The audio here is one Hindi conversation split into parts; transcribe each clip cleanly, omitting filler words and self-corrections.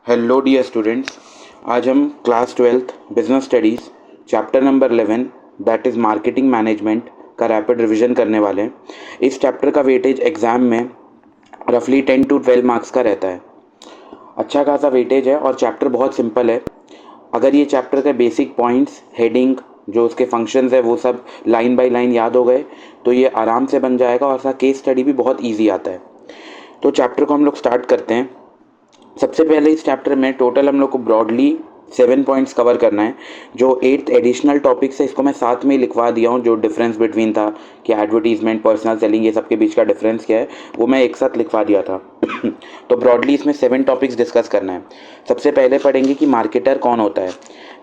हेलो डियर स्टूडेंट्स, आज हम class 12th business studies chapter number 11 that is marketing management का रैपिड रिवीजन करने वाले हैं। इस चैप्टर का वेटेज एग्ज़ाम में रफली 10 to 12 मार्क्स का रहता है। अच्छा खासा वेटेज है और चैप्टर बहुत सिंपल है। अगर ये चैप्टर के बेसिक पॉइंट्स, हेडिंग, जो उसके फंक्शंस है वो सब लाइन बाय लाइन याद हो गए तो ये आराम से बन जाएगा और उसका केस स्टडी भी बहुत ईजी आता है। तो चैप्टर को हम लोग स्टार्ट करते हैं। सबसे पहले इस चैप्टर में टोटल हम लोग को ब्रॉडली 7 पॉइंट्स कवर करना है। जो 8th एडिशनल टॉपिक्स है इसको मैं साथ में लिखवा दिया हूँ। जो डिफरेंस बिटवीन था कि एडवर्टीजमेंट, पर्सनल सेलिंग, ये सब के बीच का डिफरेंस क्या है वो मैं एक साथ लिखवा दिया था। तो ब्रॉडली इसमें 7 टॉपिक्स डिस्कस करना है। सबसे पहले पढ़ेंगे कि मार्केटर कौन होता है,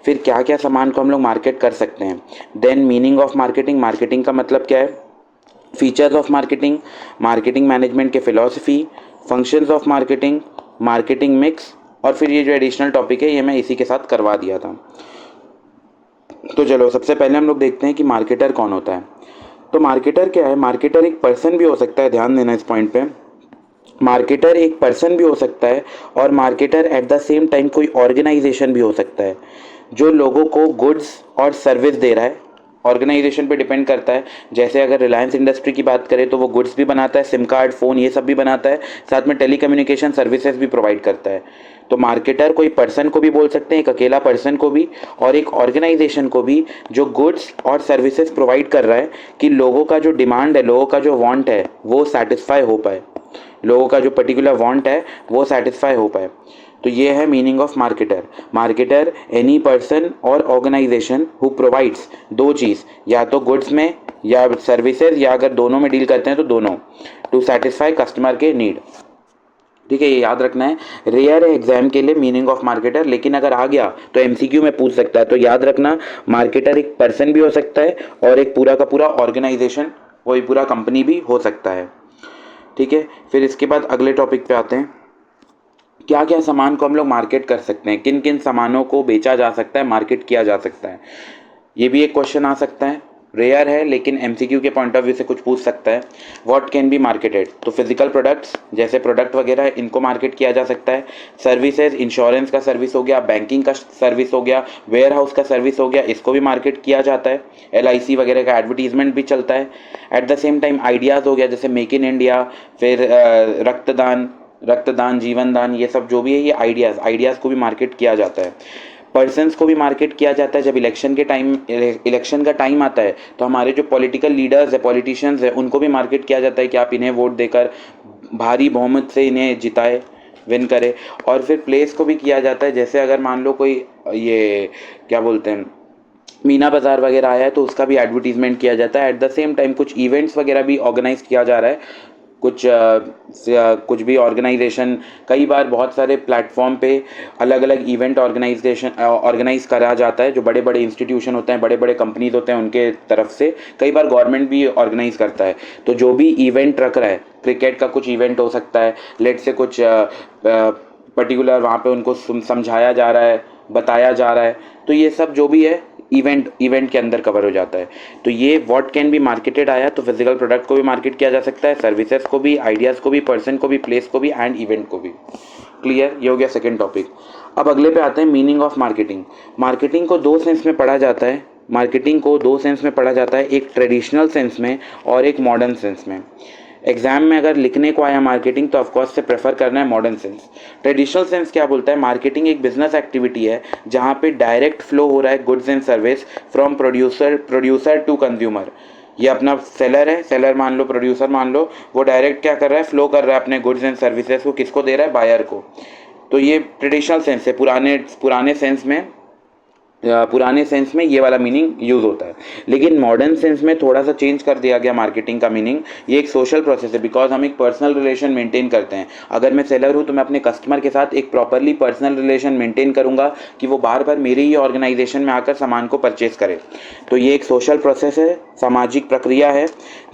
फिर क्या क्या सामान को हम लोग मार्केट कर सकते हैं, then meaning of marketing, marketing का मतलब क्या है, features of marketing, marketing management के philosophy, functions of marketing, marketing mix, और फिर ये जो एडिशनल टॉपिक है ये मैं इसी के साथ करवा दिया था। तो चलो सबसे पहले हम लोग देखते हैं कि मार्केटर कौन होता है। तो मार्केटर क्या है? मार्केटर एक पर्सन भी हो सकता है, ध्यान देना इस पॉइंट पे। मार्केटर एक पर्सन भी हो सकता है और marketer at the same time कोई ऑर्गेनाइजेशन भी हो सकता है जो लोगों को गुड्स और सर्विस दे रहा है। ऑर्गेनाइजेशन पे डिपेंड करता है। जैसे अगर रिलायंस इंडस्ट्री की बात करें तो वो गुड्स भी बनाता है, सिम कार्ड, फ़ोन, ये सब भी बनाता है, साथ में टेलीकम्युनिकेशन सर्विसेज भी प्रोवाइड करता है। तो मार्केटर कोई पर्सन को भी बोल सकते हैं, एक अकेला पर्सन को भी, और एक ऑर्गेनाइजेशन को भी जो गुड्स और सर्विसेज प्रोवाइड कर रहा है कि लोगों का जो डिमांड है, लोगों का जो वांट है वो सेटिस्फाई हो पाए, लोगों का जो पर्टिकुलर वांट है वो सेटिस्फाई हो पाए। तो ये है meaning of marketer. Marketer any person और ऑर्गेनाइजेशन हु प्रोवाइड्स दो चीज़, या तो गुड्स में या सर्विसेज, या अगर दोनों में डील करते हैं तो दोनों, टू सेटिस्फाई कस्टमर के नीड। ठीक है, ये याद रखना है। रेयर है एग्जाम के लिए मीनिंग ऑफ मार्केटर, लेकिन अगर आ गया तो एमसीक्यू में पूछ सकता है। तो याद रखना, मार्केटर एक पर्सन भी हो सकता है और एक पूरा का पूरा ऑर्गेनाइजेशन, कोई पूरा कंपनी भी हो सकता है। ठीक है, फिर इसके बाद अगले टॉपिक पे आते हैं। क्या क्या सामान को हम लोग मार्केट कर सकते हैं, किन किन सामानों को बेचा जा सकता है, मार्केट किया जा सकता है। ये भी एक क्वेश्चन आ सकता है। रेयर है लेकिन एमसीक्यू के पॉइंट ऑफ व्यू से कुछ पूछ सकता है। व्हाट कैन बी मार्केटेड, तो फिजिकल प्रोडक्ट्स जैसे प्रोडक्ट वगैरह है, इनको मार्केट किया जा सकता है। सर्विसेज, इंश्योरेंस का सर्विस हो गया, बैंकिंग का सर्विस हो गया, वेयर हाउस का सर्विस हो गया, इसको भी मार्केट किया जाता है। एलआईसी वगैरह का एडवर्टीजमेंट भी चलता है। At the same time ideas हो गया जैसे मेक इन इंडिया, फिर रक्तदान, जीवन दान, ये सब जो भी है ये आइडियाज़ को भी मार्केट किया जाता है। पर्सन्स को भी मार्केट किया जाता है। जब इलेक्शन का टाइम आता है तो हमारे जो पॉलिटिकल लीडर्स है, पॉलिटिशियंस है, उनको भी मार्केट किया जाता है कि आप इन्हें वोट देकर भारी बहुमत से इन्हें जिताए, विन करे। और फिर प्लेस को भी किया जाता है। जैसे अगर मान लो कोई ये क्या बोलते हैं, मीना बाज़ार वगैरह आया है तो उसका भी एडवर्टीजमेंट किया जाता है। एट द सेम टाइम कुछ इवेंट्स वगैरह भी ऑर्गेनाइज किया जा रहा है। कुछ भी ऑर्गेनाइजेशन, कई बार बहुत सारे प्लेटफॉर्म पे अलग अलग इवेंट ऑर्गेनाइज करा जाता है। जो बड़े बड़े इंस्टीट्यूशन होते हैं, बड़े बड़े कंपनीज होते हैं, उनके तरफ से कई बार गवर्नमेंट भी ऑर्गेनाइज करता है। तो जो भी इवेंट रख रहा है, क्रिकेट का कुछ इवेंट हो सकता है, लेट से कुछ पर्टिकुलर वहाँ पे उनको समझाया जा रहा है, बताया जा रहा है, तो ये सब जो भी है इवेंट के अंदर कवर हो जाता है। तो ये व्हाट कैन बी मार्केटेड आया, तो फिजिकल प्रोडक्ट को भी मार्केट किया जा सकता है, सर्विसेज को भी, आइडियाज़ को भी, पर्सन को भी, प्लेस को भी, एंड इवेंट को भी। क्लियर, ये हो गया सेकेंड टॉपिक। अब अगले पे आते हैं, मीनिंग ऑफ मार्केटिंग। मार्केटिंग को दो सेंस में पढ़ा जाता है। मार्केटिंग को दो सेंस में पढ़ा जाता है, एक ट्रेडिशनल सेंस में और एक मॉडर्न सेंस में। एग्जाम में अगर लिखने को आया मार्केटिंग तो ऑफकोर्स से प्रेफर करना है मॉडर्न सेंस। ट्रेडिशनल सेंस क्या बोलता है, मार्केटिंग एक बिजनेस एक्टिविटी है जहाँ पे डायरेक्ट फ्लो हो रहा है goods and service from producer to consumer. ये अपना सेलर है, सेलर मान लो, प्रोड्यूसर मान लो, वो डायरेक्ट क्या कर रहा है, फ्लो कर रहा है अपने गुड्स एंड सर्विसेज को, किसको दे रहा है, बायर को। तो ये ट्रेडिशनल सेंस है। पुराने सेंस में ये वाला मीनिंग यूज़ होता है। लेकिन मॉडर्न सेंस में थोड़ा सा चेंज कर दिया गया मार्केटिंग का मीनिंग। ये एक सोशल प्रोसेस है, बिकॉज हम एक पर्सनल रिलेशन मेंटेन करते हैं। अगर मैं सेलर हूँ तो मैं अपने कस्टमर के साथ एक प्रॉपरली पर्सनल रिलेशन मेंटेन करूँगा कि वो बार बार मेरे ही ऑर्गेनाइजेशन में आकर सामान को परचेज करे। तो ये एक सोशल प्रोसेस है, सामाजिक प्रक्रिया है,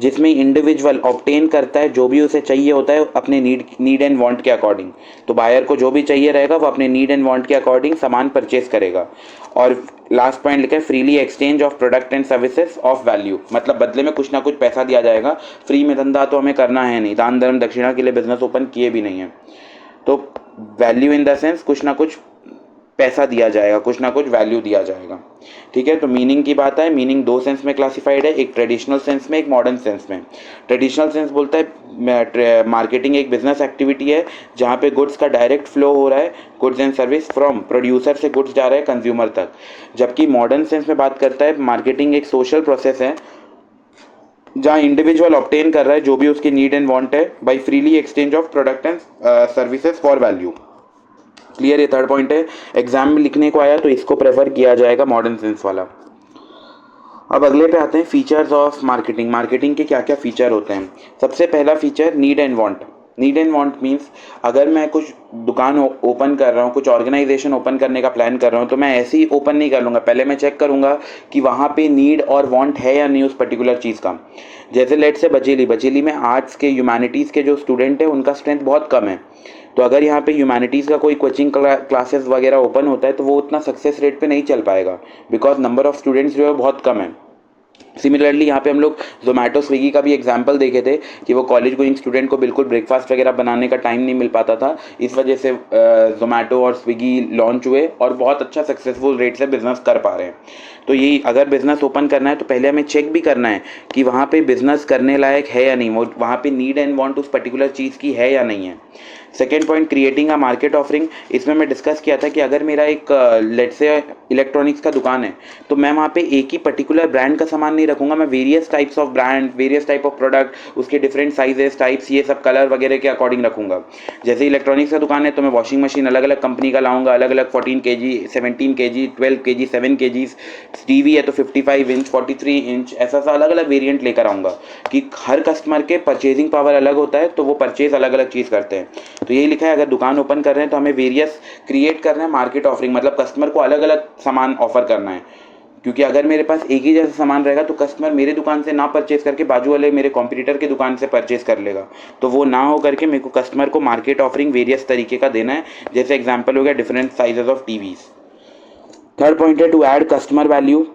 जिसमें इंडिविजुअल ऑब्टेन करता है जो भी उसे चाहिए होता है अपने नीड एंड वांट के अकॉर्डिंग। तो बायर को जो भी चाहिए रहेगा वो अपने नीड एंड वांट के अकॉर्डिंग सामान परचेज करेगा। और लास्ट पॉइंट लिखा है, freely exchange of product and services of value, मतलब बदले में कुछ ना कुछ पैसा दिया जाएगा। फ्री में धंधा तो हमें करना है नहीं, दान धर्म दक्षिणा के लिए बिजनेस ओपन किए भी नहीं है। तो वैल्यू इन द सेंस कुछ ना कुछ पैसा दिया जाएगा, कुछ ना कुछ वैल्यू दिया जाएगा। ठीक है, तो मीनिंग की बात है, मीनिंग दो सेंस में क्लासिफाइड है, एक ट्रेडिशनल सेंस में, एक मॉडर्न सेंस में। ट्रेडिशनल सेंस बोलता है मार्केटिंग एक बिजनेस एक्टिविटी है जहाँ पे गुड्स का डायरेक्ट फ्लो हो रहा है, goods and service from producer से गुड्स जा रहा है कंज्यूमर तक। जबकि मॉडर्न सेंस में बात करता है मार्केटिंग एक सोशल प्रोसेस है जहाँ इंडिविजुअल ऑब्टेन कर रहा है जो भी उसकी नीड एंड वांट है by freely exchange of product and services for value. Clear, ये थर्ड पॉइंट है, एग्जाम में लिखने को आया तो इसको प्रेफर किया जाएगा मॉडर्न सेंस वाला। अब अगले पे आते हैं फीचर्स ऑफ मार्केटिंग। मार्केटिंग के क्या क्या फीचर होते हैं। सबसे पहला feature need and want. Need and want means अगर मैं कुछ दुकान ओपन कर रहा हूँ, कुछ ऑर्गेनाइजेशन ओपन करने का प्लान कर रहा हूँ, तो मैं ऐसे ही ओपन नहीं कर लूँगा, पहले मैं चेक करूँगा कि वहाँ पे नीड और वांट है या नहीं उस पर्टिकुलर चीज़ का। जैसे लेट से बचेली में आर्ट्स के ह्यूमैनिटीज़ के जो स्टूडेंट है उनका स्ट्रेंथ बहुत कम है, तो अगर यहाँ पे ह्यूमैनिटीज़ का कोई कोचिंग क्लासेस वगैरह ओपन होता है तो वो उतना सक्सेस रेट पे नहीं चल पाएगा, बिकॉज नंबर ऑफ स्टूडेंट्स जो है बहुत कम है। सिमिलरली यहाँ पे हम लोग जोमेटो स्विगी का भी एग्जांपल देखे थे कि वो कॉलेज गोइंग स्टूडेंट को बिल्कुल ब्रेकफास्ट वगैरह बनाने का टाइम नहीं मिल पाता था, इस वजह से जोमेटो और स्विगी लॉन्च हुए और बहुत अच्छा सक्सेसफुल रेट से बिजनेस कर पा रहे हैं। तो यही, अगर बिजनेस ओपन करना है तो पहले हमें चेक भी करना है कि वहाँ पे बिजनेस करने लायक है या नहीं, वो वहाँ पे नीड एंड वांट उस पर्टिकुलर चीज़ की है या नहीं है। Second point, creating a market offering. इसमें मैं डिस्कस किया था कि अगर मेरा एक लेट से इलेक्ट्रॉनिक्स का दुकान है तो मैं वहाँ पे एक ही पर्टिकुलर ब्रांड का सामान नहीं रखूँगा, मैं various types of brand, various type of product, उसके डिफरेंट साइजेस, टाइप्स, ये सब कलर वगैरह के अकॉर्डिंग रखूँगा। जैसे इलेक्ट्रॉनिक्स का दुकान है तो मैं वॉशिंग मशीन अलग अलग कंपनी का लाऊंगा, अलग अलग 14 kg, 17 kg, 12 kg, 7 kg, TV है तो 55 इंच, 43 इंच, ऐसा सा अलग अलग वेरिएंट लेकर आऊँगा कि हर कस्टमर के परचेजिंग पावर अलग होता है तो वो परचेज अलग अलग चीज़ करते हैं। तो यही लिखा है, अगर दुकान ओपन कर रहे हैं तो हमें वेरियस क्रिएट करना है मार्केट ऑफरिंग, मतलब कस्टमर को अलग अलग सामान ऑफर करना है। क्योंकि अगर मेरे पास एक ही जैसा सामान रहेगा तो कस्टमर मेरे दुकान से ना परचेज करके बाजू वाले मेरे कॉम्पिटिटर की दुकान से परचेज कर लेगा, तो वो ना हो करके मेरे को कस्टमर को मार्केट ऑफरिंग वेरियस तरीके का देना है। जैसे एग्जांपल हो गया different sizes of TVs. Third point है टू ऐड कस्टमर वैल्यू,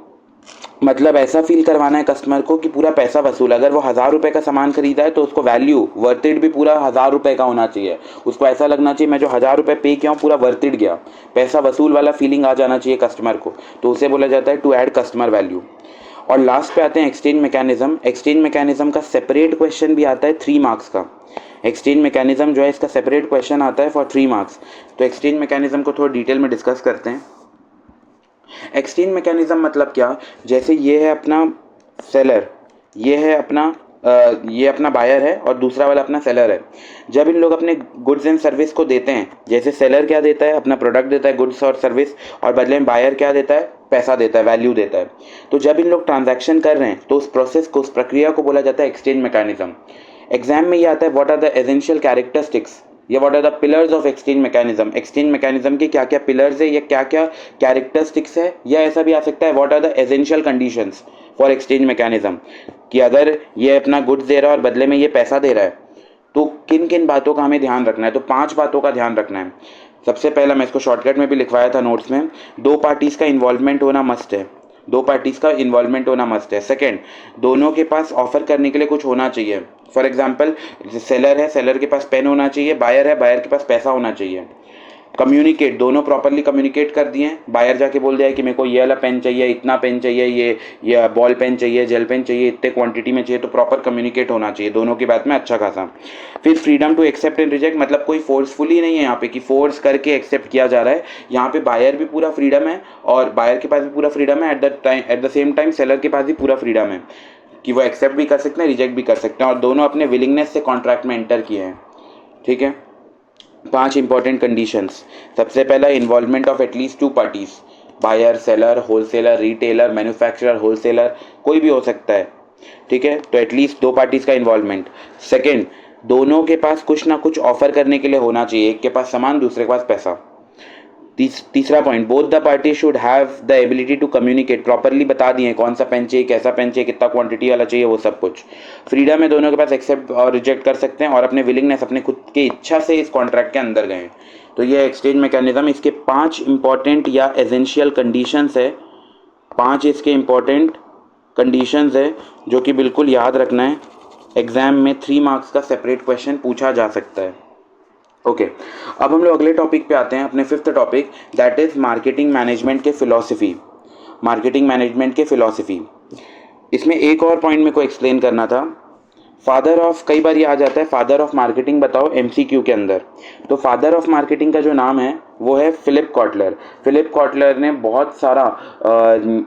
मतलब ऐसा फील करवाना है कस्टमर को कि पूरा पैसा वसूल। अगर वो 1000 रुपये का सामान खरीदा है तो उसको वैल्यू वर्थ इट भी पूरा 1000 रुपये का होना चाहिए, उसको ऐसा लगना चाहिए मैं जो 1000 रुपये पे किया हूँ पूरा वर्थ इट गया, पैसा वसूल वाला फीलिंग आ जाना चाहिए कस्टमर को, तो उसे बोला जाता है टू ऐड कस्टमर वैल्यू। और लास्ट पे आते हैं एक्सचेंज मैकेनिज्म। एक्सचेंज मैकेनिज्म का सेपरेट क्वेश्चन भी आता है 3 मार्क्स का। एक्सचेंज मैकेनिज्म जो है इसका सेपरेट क्वेश्चन आता है फॉर 3 मार्क्स। तो एक्सचेंज मैकेनिज्म को थोड़ा डिटेल में डिस्कस करते हैं। एक्सचेंज मैकेनिज्म मतलब क्या, जैसे ये है अपना सेलर, ये है अपना ये अपना बायर है और दूसरा वाला अपना सेलर है। जब इन लोग अपने गुड्स एंड सर्विस को देते हैं, जैसे सेलर क्या देता है, अपना प्रोडक्ट देता है, गुड्स और सर्विस, और बदले में बायर क्या देता है, पैसा देता है, वैल्यू देता है। तो जब इन लोग ट्रांजैक्शन कर रहे हैं तो उस प्रोसेस को, उस प्रक्रिया को बोला जाता है एक्सचेंज मैकेनिज्म। एग्जाम में ये आता है what are the essential characteristics या what are the pillars of exchange mechanism. Exchange mechanism के क्या क्या पिलर्स है या क्या क्या कैरेक्टरिस्टिक्स है, या ऐसा भी आ सकता है what are the essential conditions for exchange mechanism, कि अगर ये अपना गुड्स दे रहा है और बदले में ये पैसा दे रहा है तो किन किन बातों का हमें ध्यान रखना है। तो 5 बातों का ध्यान रखना है। सबसे पहला, मैं इसको शॉर्टकट में भी लिखवाया था नोट्स में, 2 पार्टीज़ का इन्वॉल्वमेंट होना मस्ट है। 2 पार्टीज़ का इन्वॉल्वमेंट होना मस्ट है। सेकेंड, दोनों के पास ऑफर करने के लिए कुछ होना चाहिए। फॉर एग्जाम्पल, सेलर है, सेलर के पास पेन होना चाहिए, बायर है, बायर के पास पैसा होना चाहिए। कम्युनिकेट, दोनों प्रॉपरली कम्युनिकेट कर दिए। बायर जाके बोल दिया है कि मेरे को ये वाला पेन चाहिए, इतना पेन चाहिए, ये बॉल पेन चाहिए, जेल पेन चाहिए, इतने क्वांटिटी में चाहिए, तो प्रॉपर कम्युनिकेट होना चाहिए दोनों की बात में अच्छा खासा। फिर freedom to accept and reject, मतलब कोई फोर्सफुली नहीं है यहाँ पे कि फोर्स करके एक्सेप्ट किया जा रहा है। यहाँ पे बायर भी पूरा फ्रीडम है और बायर के पास भी पूरा फ्रीडम है, at the same time seller के पास भी पूरा फ्रीडम है कि वो एक्सेप्ट भी कर सकते हैं, रिजेक्ट भी कर सकते हैं, और दोनों अपने विलिंगनेस से कॉन्ट्रैक्ट में एंटर किए हैं। ठीक है, 5 इंपॉर्टेंट कंडीशंस। सबसे पहला, involvement of at least 2 parties, buyer, seller, wholesaler, retailer, manufacturer, wholesaler, कोई भी हो सकता है। ठीक है, तो एटलीस्ट 2 पार्टीज का इन्वॉल्वमेंट। सेकेंड, दोनों के पास कुछ ना कुछ ऑफर करने के लिए होना चाहिए, एक के पास सामान, दूसरे के पास पैसा। तीसरा point, both the party should have the ability to communicate, properly बता दिए कौन सा पेन चाहिए, कैसा पेन चाहिए, कितना क्वांटिटी वाला चाहिए, वो सब कुछ। फ्रीडम है, दोनों के पास एक्सेप्ट और रिजेक्ट कर सकते हैं और अपने विलिंगनेस, अपने खुद की इच्छा से इस कॉन्ट्रैक्ट के अंदर गए। तो ये एक्सचेंज मैकेनिज्म, इसके 5 इंपॉर्टेंट या एसेंशियल कंडीशंस है, 5 इसके इंपॉर्टेंट कंडीशंस है जो कि बिल्कुल याद रखना है। एग्जाम में 3 मार्क्स का सेपरेट क्वेश्चन पूछा जा सकता है। ओके, अब हम लोग अगले टॉपिक पे आते हैं, अपने fifth topic, that is marketing management के फिलॉसफी। मार्केटिंग मैनेजमेंट के फिलॉसफी, इसमें एक और पॉइंट मेरे को एक्सप्लेन करना था। फादर ऑफ, कई बार ये आ जाता है फादर ऑफ मार्केटिंग बताओ एमसीक्यू के अंदर, तो फादर ऑफ मार्केटिंग का जो नाम है वो है फिलिप कॉटलर। फिलिप कॉटलर ने बहुत सारा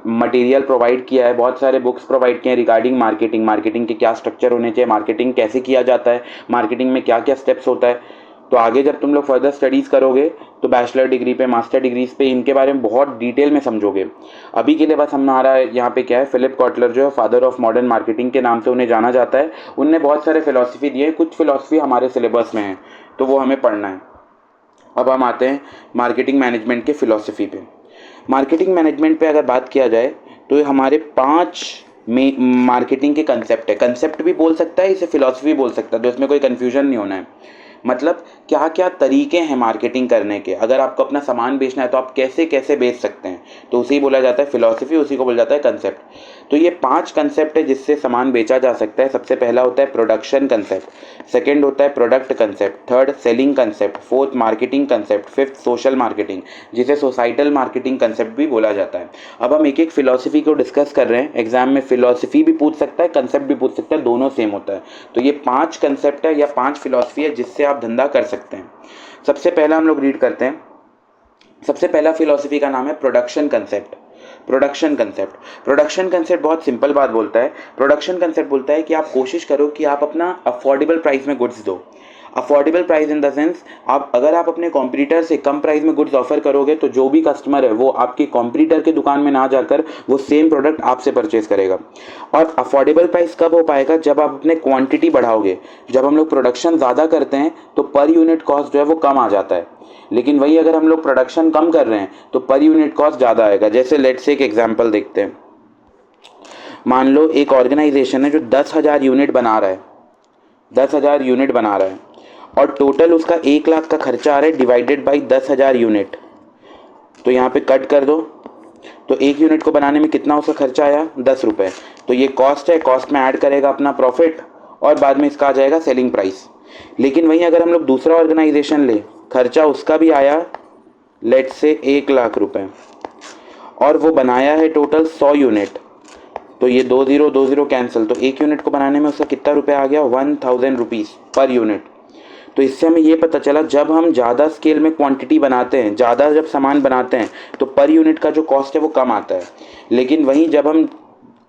मटेरियल प्रोवाइड किया है, बहुत सारे बुक्स प्रोवाइड किए हैं रिगार्डिंग मार्केटिंग, मार्केटिंग के क्या स्ट्रक्चर होने चाहिए, मार्केटिंग कैसे किया जाता है, मार्केटिंग में क्या क्या स्टेप्स होता है। तो आगे जब तुम लोग फर्दर स्टडीज़ करोगे तो बैचलर डिग्री पे, मास्टर डिग्रीज पे इनके बारे में बहुत डिटेल में समझोगे। अभी के लिए बस हमारा यहाँ पे क्या है, फिलिप कॉटलर जो है फादर ऑफ मॉडर्न मार्केटिंग के नाम से उन्हें जाना जाता है। उनने बहुत सारे फिलॉसफी दिए, कुछ फिलॉसफी हमारे सिलेबस में है तो वो हमें पढ़ना है। अब हम आते हैं मार्केटिंग मैनेजमेंट के फिलॉसफी पे। मार्केटिंग मैनेजमेंट पे अगर बात किया जाए तो ये हमारे 5 में मार्केटिंग के कंसेप्ट है। कंसेप्ट भी बोल सकता है, इसे फिलॉसफी भी बोल सकता है, तो इसमें कोई कन्फ्यूजन नहीं होना है। मतलब क्या क्या तरीके हैं मार्केटिंग करने के, अगर आपको अपना सामान बेचना है तो आप कैसे कैसे बेच सकते हैं, तो उसी बोला जाता है फिलॉसफी, उसी को बोला जाता है कंसेप्ट। तो ये 5 कंसेप्ट है जिससे सामान बेचा जा सकता है। सबसे पहला होता है प्रोडक्शन कंसेप्ट, सेकंड होता है product concept, third selling concept, fourth marketing concept, fifth social marketing, जिसे सोसाइटल मार्केटिंग कंसेप्ट भी बोला जाता है। अब हम एक एक फिलॉसफी को डिस्कस कर रहे हैं। एग्जाम में फिलॉसफी भी पूछ सकता है, कंसेप्ट भी पूछ सकता है, दोनों सेम होता है। तो ये 5 कंसेप्ट है या 5 फिलॉसफी है जिससे आप धंधा कर सकते हैं। सबसे पहला हम लोग रीड करते हैं। सबसे पहला फिलॉसफी का नाम है production concept. Production concept, production concept बहुत सिंपल बात बोलता है। प्रोडक्शन कंसेप्ट बोलता है कि आप कोशिश करो कि आप अपना अफोर्डेबल प्राइस में गुड्स दो। Affordable price in the sense, आप अगर आप अपने कॉम्पिटिटर से कम प्राइस में गुड्स ऑफर करोगे तो जो भी कस्टमर है वो आपके कॉम्पिटिटर के दुकान में ना जाकर वो सेम प्रोडक्ट आपसे परचेज करेगा। और अफोर्डेबल प्राइस कब हो पाएगा, जब आप अपने क्वांटिटी बढ़ाओगे। जब हम लोग प्रोडक्शन ज़्यादा करते हैं तो पर यूनिट कॉस्ट जो है वो कम आ जाता है, लेकिन वही अगर हम लोग प्रोडक्शन कम कर रहे हैं तो पर यूनिट कॉस्ट ज़्यादा आएगा। जैसे लेट्स से एक एग्जांपल देखते हैं। मान लो एक ऑर्गेनाइजेशन है जो 10,000 यूनिट बना रहा है, 10,000 यूनिट बना रहा है और टोटल उसका 1 लाख का खर्चा आ रहा है डिवाइडेड बाई 10,000 यूनिट। तो यहाँ पे कट कर दो, तो एक यूनिट को बनाने में कितना उसका खर्चा आया, 10 रुपये। तो ये कॉस्ट है, कॉस्ट में ऐड करेगा अपना प्रॉफिट और बाद में इसका आ जाएगा सेलिंग प्राइस। लेकिन वहीं अगर हम लोग दूसरा ऑर्गेनाइजेशन ले, खर्चा उसका भी आया लेट से 1 लाख रुपए और वो बनाया है टोटल 100 यूनिट। तो ये 2 0 कैंसिल, तो एक यूनिट को बनाने में उसका कितना रुपया आ गया, 1000 रुपीज़ पर यूनिट। तो इससे हमें ये पता चला जब हम ज़्यादा स्केल में क्वांटिटी बनाते हैं, ज़्यादा जब सामान बनाते हैं तो पर यूनिट का जो कॉस्ट है वो कम आता है। लेकिन वहीं जब हम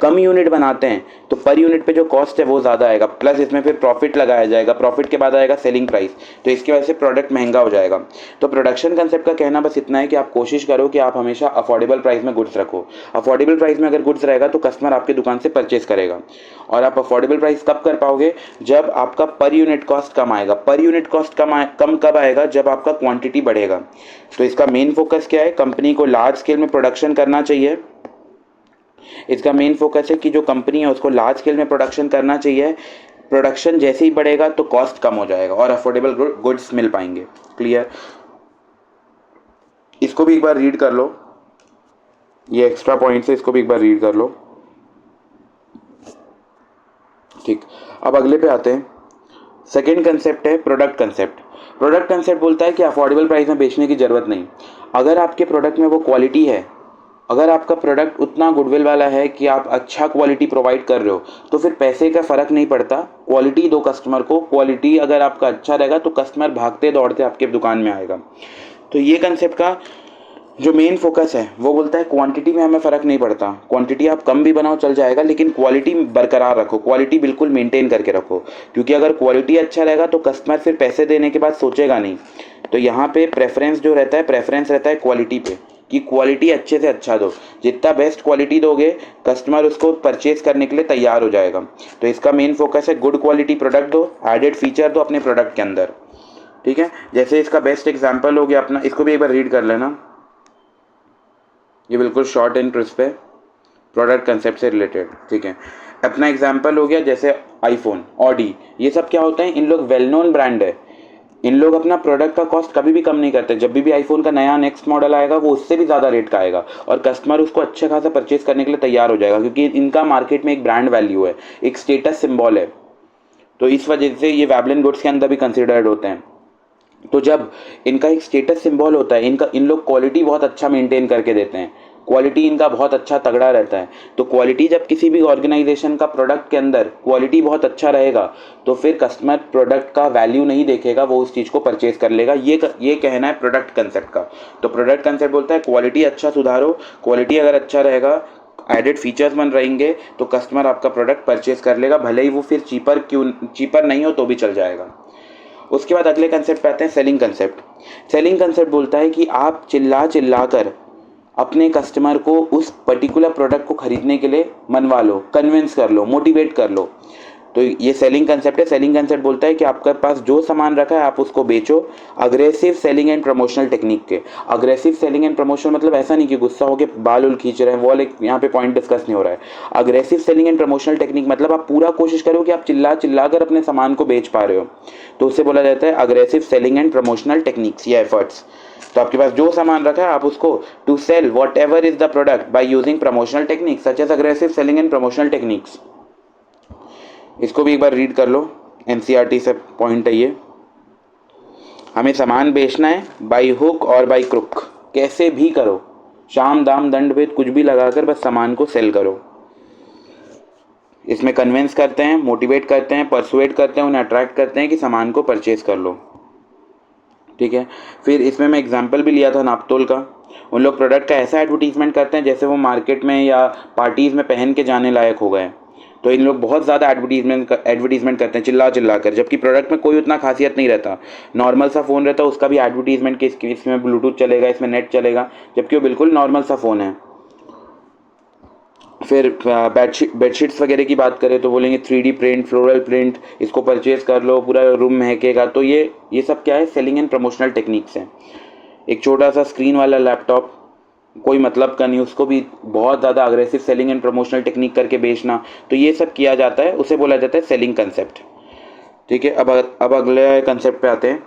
कम यूनिट बनाते हैं तो पर यूनिट पे जो कॉस्ट है वो ज़्यादा आएगा, प्लस इसमें फिर प्रॉफिट लगाया जाएगा, प्रॉफिट के बाद आएगा सेलिंग प्राइस, तो इसकी वजह से प्रोडक्ट महंगा हो जाएगा। तो प्रोडक्शन कंसेप्ट का कहना बस इतना है कि आप कोशिश करो कि आप हमेशा अफोर्डेबल प्राइस में गुड्स रखो। अफोर्डेबल प्राइस में अगर गुड्स रहेगा तो कस्टमर आपकी दुकान से परचेज करेगा। और आप अफोर्डेबल प्राइस कब कर पाओगे, जब आपका पर यूनिट कॉस्ट कम आएगा। पर यूनिट कॉस्ट कम कब आएगा, जब आपका क्वांटिटी बढ़ेगा। तो इसका मेन फोकस क्या है, कंपनी को लार्ज स्केल में प्रोडक्शन करना चाहिए। इसका मेन फोकस है कि जो कंपनी है उसको लार्ज स्केल में प्रोडक्शन करना चाहिए। प्रोडक्शन जैसे ही बढ़ेगा तो कॉस्ट कम हो जाएगा और अफोर्डेबल गुड्स मिल पाएंगे। क्लियर, इसको भी एक बार रीड कर लो, ये एक्स्ट्रा पॉइंट्स है, इसको भी एक बार रीड कर लो। ठीक, अब अगले पे आते हैं। सेकेंड कंसेप्ट है प्रोडक्ट कंसेप्ट। प्रोडक्ट कंसेप्ट बोलता है कि अफोर्डेबल प्राइस में बेचने की जरूरत नहीं। अगर आपके प्रोडक्ट में वो क्वालिटी है, अगर आपका प्रोडक्ट उतना गुडविल वाला है कि आप अच्छा क्वालिटी प्रोवाइड कर रहे हो, तो फिर पैसे का फ़र्क नहीं पड़ता। क्वालिटी दो कस्टमर को, क्वालिटी अगर आपका अच्छा रहेगा तो कस्टमर भागते दौड़ते आपके दुकान में आएगा। तो ये कंसेप्ट का जो मेन फोकस है वो बोलता है क्वांटिटी में हमें फ़र्क नहीं पड़ता, क्वांटिटी आप कम भी बनाओ चल जाएगा, लेकिन क्वालिटी बरकरार रखो, क्वालिटी बिल्कुल मेंटेन करके रखो। क्योंकि अगर क्वालिटी अच्छा रहेगा तो कस्टमर फिर पैसे देने के बाद सोचेगा नहीं। तो यहाँ पे प्रेफरेंस जो रहता है, प्रेफरेंस रहता है क्वालिटी पे, कि क्वालिटी अच्छे से अच्छा दो। जितना बेस्ट क्वालिटी दोगे कस्टमर उसको परचेज करने के लिए तैयार हो जाएगा। तो इसका मेन फोकस है गुड क्वालिटी प्रोडक्ट दो, एडेड फीचर दो अपने प्रोडक्ट के अंदर। ठीक है, जैसे इसका बेस्ट एग्जांपल हो गया अपना, इसको भी एक बार रीड कर लेना, ये बिल्कुल शॉर्ट एंड क्रिस्प है, प्रोडक्ट कंसेप्ट से रिलेटेड। ठीक है, अपना एग्जांपल हो गया जैसे आईफोन, ऑडी, ये सब क्या होता है, इन लोग वेल नोन ब्रांड है। इन लोग अपना प्रोडक्ट का कॉस्ट कभी भी कम नहीं करते। जब भी आईफोन का नया नेक्स्ट मॉडल आएगा वो उससे भी ज़्यादा रेट का आएगा और कस्टमर उसको अच्छे खासा परचेज करने के लिए तैयार हो जाएगा, क्योंकि इनका मार्केट में एक ब्रांड वैल्यू है, एक स्टेटस सिंबल है। तो इस वजह से ये वेबलिन गुड्स के अंदर भी कंसिडर्ड होते हैं। तो जब इनका एक स्टेटस सिंबल होता है, इन लोग क्वालिटी बहुत अच्छा मेंटेन करके देते हैं, क्वालिटी इनका बहुत अच्छा तगड़ा रहता है। तो क्वालिटी जब किसी भी ऑर्गेनाइजेशन का प्रोडक्ट के अंदर क्वालिटी बहुत अच्छा रहेगा तो फिर कस्टमर प्रोडक्ट का वैल्यू नहीं देखेगा, वो उस चीज़ को परचेज कर लेगा। ये कहना है प्रोडक्ट कंसेप्ट का। तो प्रोडक्ट कंसेप्ट बोलता है क्वालिटी अच्छा सुधारो, क्वालिटी अगर अच्छा रहेगा, एडेड फीचर्स बन रहेंगे तो कस्टमर आपका प्रोडक्ट परचेज कर लेगा, भले ही वो फिर चीपर नहीं हो तो भी चल जाएगा। उसके बाद अगले कंसेप्ट पे आते हैं सेलिंग कंसेप्ट। सेलिंग कंसेप्ट बोलता है कि आप चिल्ला चिल्ला कर अपने कस्टमर को उस पर्टिकुलर प्रोडक्ट को खरीदने के लिए मनवा लो, कन्विंस कर लो, मोटिवेट कर लो। तो ये सेलिंग कंसेप्ट है। सेलिंग कंसेप्ट बोलता है कि आपके पास जो सामान रखा है आप उसको बेचो, aggressive selling and promotional technique के। अग्रेसिव सेलिंग एंड प्रमोशनल मतलब ऐसा नहीं कि गुस्सा होकर बाल उल खींच रहे हैं, वो एक यहाँ पे पॉइंट डिस्कस नहीं हो रहा है। Aggressive selling and promotional technique मतलब आप पूरा कोशिश करो कि आप चिल्ला चिल्ला कर अपने सामान को बेच पा रहे हो, तो उसे बोला जाता है aggressive selling and promotional techniques या एफर्ट्स। तो आपके पास जो सामान रखा है आप उसको to sell whatever is the product by using promotional techniques such as aggressive selling and promotional techniques. इसको भी एक बार रीड कर लो, एनसीईआरटी से पॉइंट है ये। हमें सामान बेचना है बाई हुक और बाई क्रुक, कैसे भी करो, शाम दाम दंड भेद कुछ भी लगाकर बस सामान को सेल करो। इसमें कन्विंस करते हैं, मोटिवेट करते हैं, परसुएट करते हैं, उन्हें अट्रैक्ट करते हैं कि सामान को परचेज कर लो। ठीक है। फिर इसमें मैं एग्जांपल भी लिया था नापतोल का। उन लोग प्रोडक्ट का ऐसा एडवर्टीजमेंट करते हैं जैसे वो मार्केट में या पार्टीज़ में पहन के जाने लायक हो गए। तो इन लोग बहुत ज़्यादा एडवर्टीजमेंट करते हैं चिल्ला चिल्ला कर, जबकि प्रोडक्ट में कोई उतना खासियत नहीं रहता। नॉर्मल सा फ़ोन रहता है, उसका भी एडवर्टीजमेंट कि इसमें ब्लूटूथ चलेगा, इसमें नेट चलेगा, जबकि वो बिल्कुल नॉर्मल सा फ़ोन है। फिर बेडशीट्स वगैरह की बात करें तो बोलेंगे 3D प्रिंट, फ्लोरल प्रिंट, इसको परचेज कर लो, पूरा रूम महकेगा। तो ये सब क्या है, सेलिंग एंड प्रमोशनल टेक्निक्स हैं। एक छोटा सा स्क्रीन वाला लैपटॉप, कोई मतलब का नहीं, उसको भी बहुत ज़्यादा aggressive selling and promotional technique करके बेचना, तो ये सब किया जाता है, उसे बोला जाता है सेलिंग कंसेप्ट। ठीक है। अब अगले कंसेप्ट पे आते हैं।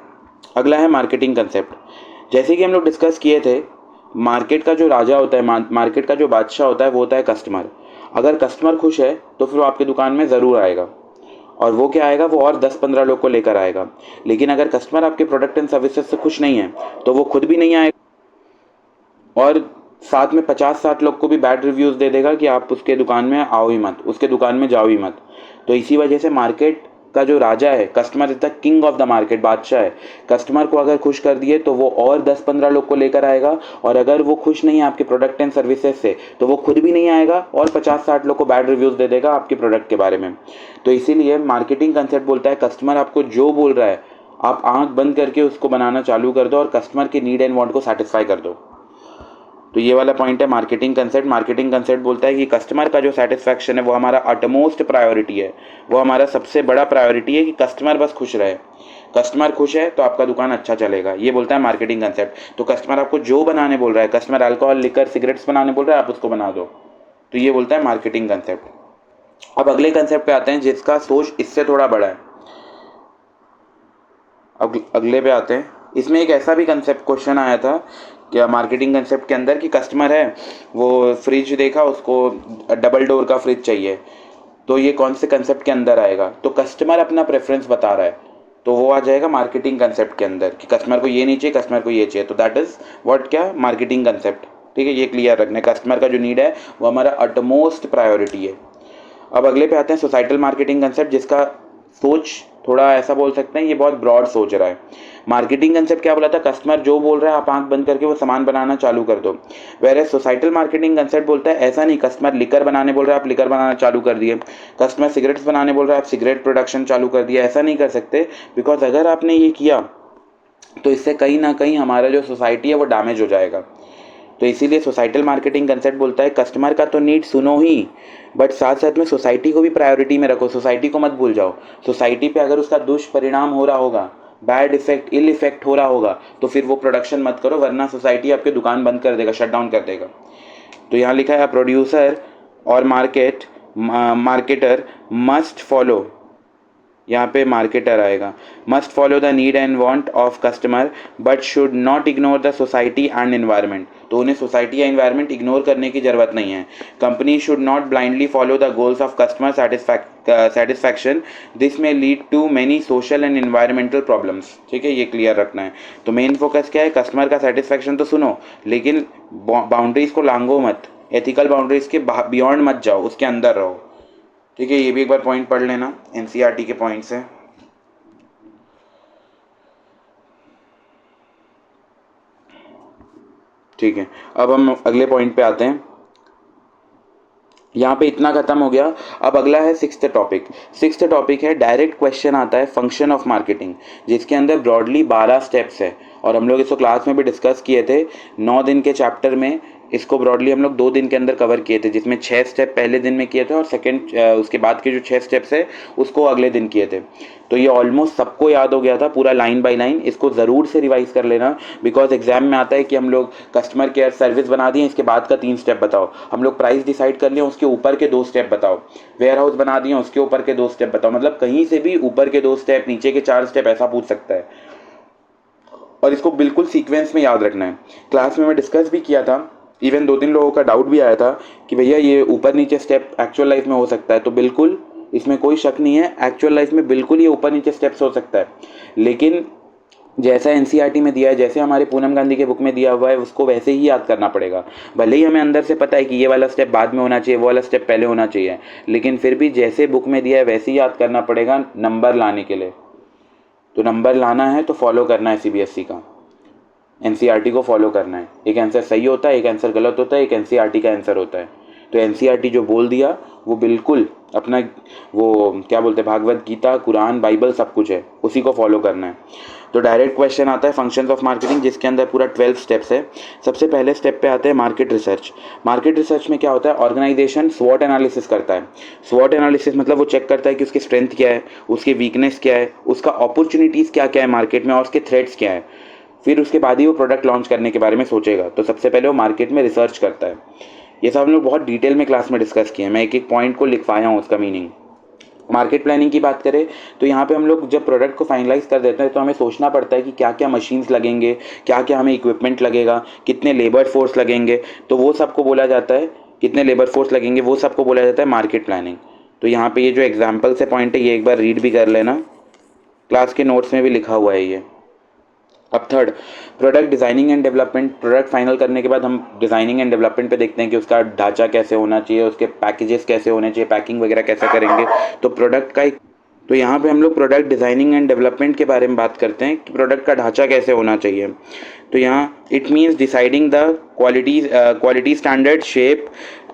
अगला है मार्केटिंग कंसेप्ट। जैसे कि हम लोग डिस्कस किए थे, मार्केट का जो राजा होता है, मार्केट का जो बादशाह होता है वो होता है कस्टमर। अगर कस्टमर खुश है तो फिर वो आपकी दुकान में ज़रूर आएगा, और वो क्या आएगा, वो और 10-15 लोग को लेकर आएगा। लेकिन अगर कस्टमर आपके प्रोडक्ट एंड सर्विसेज से खुश नहीं है तो वो खुद भी नहीं आएगा, और साथ में 50-60 लोग को भी बैड रिव्यूज़ दे देगा कि आप उसके दुकान में आओ ही मत, उसके दुकान में जाओ ही मत। तो इसी वजह से मार्केट का जो राजा है, customer is the king of the market, बादशाह है। कस्टमर को अगर खुश कर दिए तो वो और 10-15 लोग को लेकर आएगा, और अगर वो खुश नहीं है आपके प्रोडक्ट एंड सर्विसेज से तो वो खुद भी नहीं आएगा और 50-60 लोग को बैड रिव्यूज़ दे देगा आपके प्रोडक्ट के बारे में। तो इसीलिए मार्केटिंग कंसेप्ट बोलता है कस्टमर आपको जो बोल रहा है आप आंख बंद करके उसको बनाना चालू कर दो और कस्टमर के नीड एंड वांट को सेटिस्फाई कर दो। तो ये वाला पॉइंट है मार्केटिंग कंसेप्ट। मार्केटिंग कंसेप्ट बोलता है कि कस्टमर का जो सेटिस्फैक्शन है वो हमारा अटमोस्ट प्रायोरिटी है, वो हमारा सबसे बड़ा प्रायोरिटी है कि कस्टमर बस खुश रहे। कस्टमर खुश है तो आपका दुकान अच्छा चलेगा, ये बोलता है मार्केटिंग कंसेप्ट। तो कस्टमर आपको जो बनाने बोल रहा है, कस्टमर अल्कोहल, लिकर, सिगरेट्स बनाने बोल रहा है, आप उसको बना दो। तो ये बोलता है मार्केटिंग कंसेप्ट। अब अगले कंसेप्ट पे आते हैं जिसका सोच इससे थोड़ा बड़ा है। अब अगले पे आते हैं। इसमें एक ऐसा भी कंसेप्ट क्वेश्चन आया था क्या मार्केटिंग कंसेप्ट के अंदर कि कस्टमर है, वो फ्रिज देखा, उसको डबल डोर का फ्रिज चाहिए, तो ये कौन से कंसेप्ट के अंदर आएगा, तो कस्टमर अपना प्रेफरेंस बता रहा है तो वो आ जाएगा मार्केटिंग कंसेप्ट के अंदर कि कस्टमर को ये नहीं चाहिए, कस्टमर को ये चाहिए। तो दैट इज व्हाट, क्या, मार्केटिंग कंसेप्ट। ठीक है, ये क्लियर रखना है, कस्टमर का जो नीड है वो हमारा अटमोस्ट प्रायोरिटी है। अब अगले पे आते हैं सोसाइटल मार्केटिंग कंसेप्ट, जिसका सोच थोड़ा ऐसा बोल सकते हैं ये बहुत ब्रॉड सोच रहा है। मार्केटिंग कंसेप्ट क्या बोला था, कस्टमर जो बोल रहा है आप आंख बंद करके वो सामान बनाना चालू कर दो। वेरे सोसाइटल मार्केटिंग कंसेप्ट बोलता है ऐसा नहीं, कस्टमर लिकर बनाने बोल रहा है आप लिकर बनाना चालू कर दिए, कस्टमर सिगरेट्स बनाने बोल रहा है आप सिगरेट प्रोडक्शन चालू कर दिया। ऐसा नहीं कर सकते, बिकॉज अगर आपने ये किया तो इससे कहीं ना कहीं हमारा जो सोसाइटी है वो डैमेज हो जाएगा। तो इसीलिए सोसाइटल मार्केटिंग कंसेप्ट बोलता है कस्टमर का तो नीड सुनो ही, बट साथ साथ में सोसाइटी को भी प्रायोरिटी में रखो, सोसाइटी को मत भूल जाओ। सोसाइटी पे अगर उसका दुष्परिणाम हो रहा होगा, बैड इफेक्ट, इल इफेक्ट हो रहा होगा, तो फिर वो प्रोडक्शन मत करो, वरना सोसाइटी आपकी दुकान बंद कर देगा, शट डाउन कर देगा। तो यहाँ लिखा है प्रोड्यूसर और मार्केटर मस्ट फॉलो, यहाँ पे मार्केटर आएगा, must follow the need and want of customer but should not ignore the society and environment. तो उन्हें सोसाइटी या इन्वायरमेंट इग्नोर करने की ज़रूरत नहीं है। Company should not blindly follow the goals of customer satisfaction, this may lead to many social and environmental problems. ठीक है, ये क्लियर रखना है। तो मेन फोकस क्या है, कस्टमर का सेटिस्फैक्शन तो सुनो, लेकिन बाउंड्रीज को लांघो मत, एथिकल बाउंड्रीज के बियॉन्ड मत जाओ, उसके अंदर रहो। ठीक है, ये भी एक बार पॉइंट पढ़ लेना, एनसीईआरटी के पॉइंट्स है। ठीक है, अब हम अगले पॉइंट पे आते हैं। यहाँ पे इतना खत्म हो गया। अब अगला है सिक्स्थ टॉपिक। सिक्स्थ टॉपिक है डायरेक्ट क्वेश्चन आता है फंक्शन ऑफ मार्केटिंग, जिसके अंदर ब्रॉडली 12 स्टेप्स है और हम लोग इसको क्लास में भी डिस्कस किए थे। 9 दिन के चैप्टर में इसको ब्रॉडली हम लोग 2 दिन के अंदर कवर किए थे, जिसमें 6 स्टेप पहले दिन में किए थे और उसके बाद के जो 6 स्टेप्स है उसको अगले दिन किए थे। तो ये ऑलमोस्ट सबको याद हो गया था पूरा लाइन बाय लाइन। इसको ज़रूर से रिवाइज कर लेना, बिकॉज एग्जाम में आता है कि हम लोग कस्टमर केयर सर्विस बना दिए, इसके बाद का 3 स्टेप बताओ। हम लोग प्राइस डिसाइड कर लिया, उसके ऊपर के 2 स्टेप बताओ। वेयर हाउस बना दिए, उसके ऊपर के 2 स्टेप बताओ। मतलब कहीं से भी ऊपर के 2 स्टेप, नीचे के 4 स्टेप, ऐसा पूछ सकता है। और इसको बिल्कुल सीक्वेंस में याद रखना है। क्लास में मैं डिस्कस भी किया था, इवन 2-3 लोगों का डाउट भी आया था कि भैया ये ऊपर नीचे स्टेप एक्चुअल लाइफ में हो सकता है। तो बिल्कुल इसमें कोई शक नहीं है, एक्चुअल लाइफ में बिल्कुल ये ऊपर नीचे स्टेप्स हो सकता है। लेकिन जैसा एनसीईआरटी में दिया है, जैसे हमारे पूनम गांधी के बुक में दिया हुआ है, उसको वैसे ही याद करना पड़ेगा। भले ही हमें अंदर से पता है कि ये वाला स्टेप बाद में होना चाहिए, वो वाला स्टेप पहले होना चाहिए, लेकिन फिर भी जैसे बुक में दिया है वैसे ही याद करना पड़ेगा नंबर लाने के लिए। तो नंबर लाना है तो फॉलो करना है सीबीएसई का, एनसीईआरटी को फॉलो करना है। एक आंसर सही होता है, एक आंसर गलत होता है, एक एनसीईआरटी का आंसर होता है। तो एनसीईआरटी जो बोल दिया वो बिल्कुल अपना, वो क्या बोलते हैं, भागवत गीता, कुरान, बाइबल सब कुछ है, उसी को फॉलो करना है। तो डायरेक्ट क्वेश्चन आता है फंक्शंस ऑफ मार्केटिंग, जिसके अंदर पूरा 12 स्टेप्स है। सबसे पहले स्टेप पे आते हैं मार्केट रिसर्च। मार्केट रिसर्च में क्या होता है, ऑर्गेनाइजेशन स्वॉट एनालिसिस करता है। स्वॉट एनालिसिस मतलब वो चेक करता है कि उसकी स्ट्रेंथ क्या है, उसकी वीकनेस क्या है, उसका अपॉर्चुनिटीज़ क्या क्या है मार्केट में, और उसके थ्रेट्स क्या है। फिर उसके बाद ही वो प्रोडक्ट लॉन्च करने के बारे में सोचेगा। तो सबसे पहले वो मार्केट में रिसर्च करता है। ये सब हम लोग बहुत डिटेल में क्लास में डिस्कस किए हैं, मैं एक एक पॉइंट को लिखवाया हूँ उसका मीनिंग। मार्केट प्लानिंग की बात करें तो यहाँ पे हम लोग जब प्रोडक्ट को फाइनलाइज कर देते हैं तो हमें सोचना पड़ता है कि क्या क्या मशीन्स लगेंगे, क्या क्या हमें इक्विपमेंट लगेगा, कितने लेबर फोर्स लगेंगे। तो वो सबको बोला जाता है, कितने लेबर फोर्स लगेंगे वो सबको बोला जाता है मार्केट प्लानिंग। तो यहाँ पे ये जो एग्जाम्पल से पॉइंट है ये एक बार रीड भी कर लेना, क्लास के नोट्स में भी लिखा हुआ है ये। अब third, product designing and development. Product final करने के बाद हम डिज़ाइनिंग एंड डेवलपमेंट पे देखते हैं कि उसका ढांचा कैसे होना चाहिए, उसके पैकेजेस कैसे होने चाहिए, पैकिंग वगैरह कैसे करेंगे। तो प्रोडक्ट का एक, तो यहाँ पे हम लोग प्रोडक्ट डिज़ाइनिंग एंड डेवलपमेंट के बारे में बात करते हैं कि प्रोडक्ट का ढांचा कैसे होना चाहिए। तो यहाँ it means deciding the quality standard, shape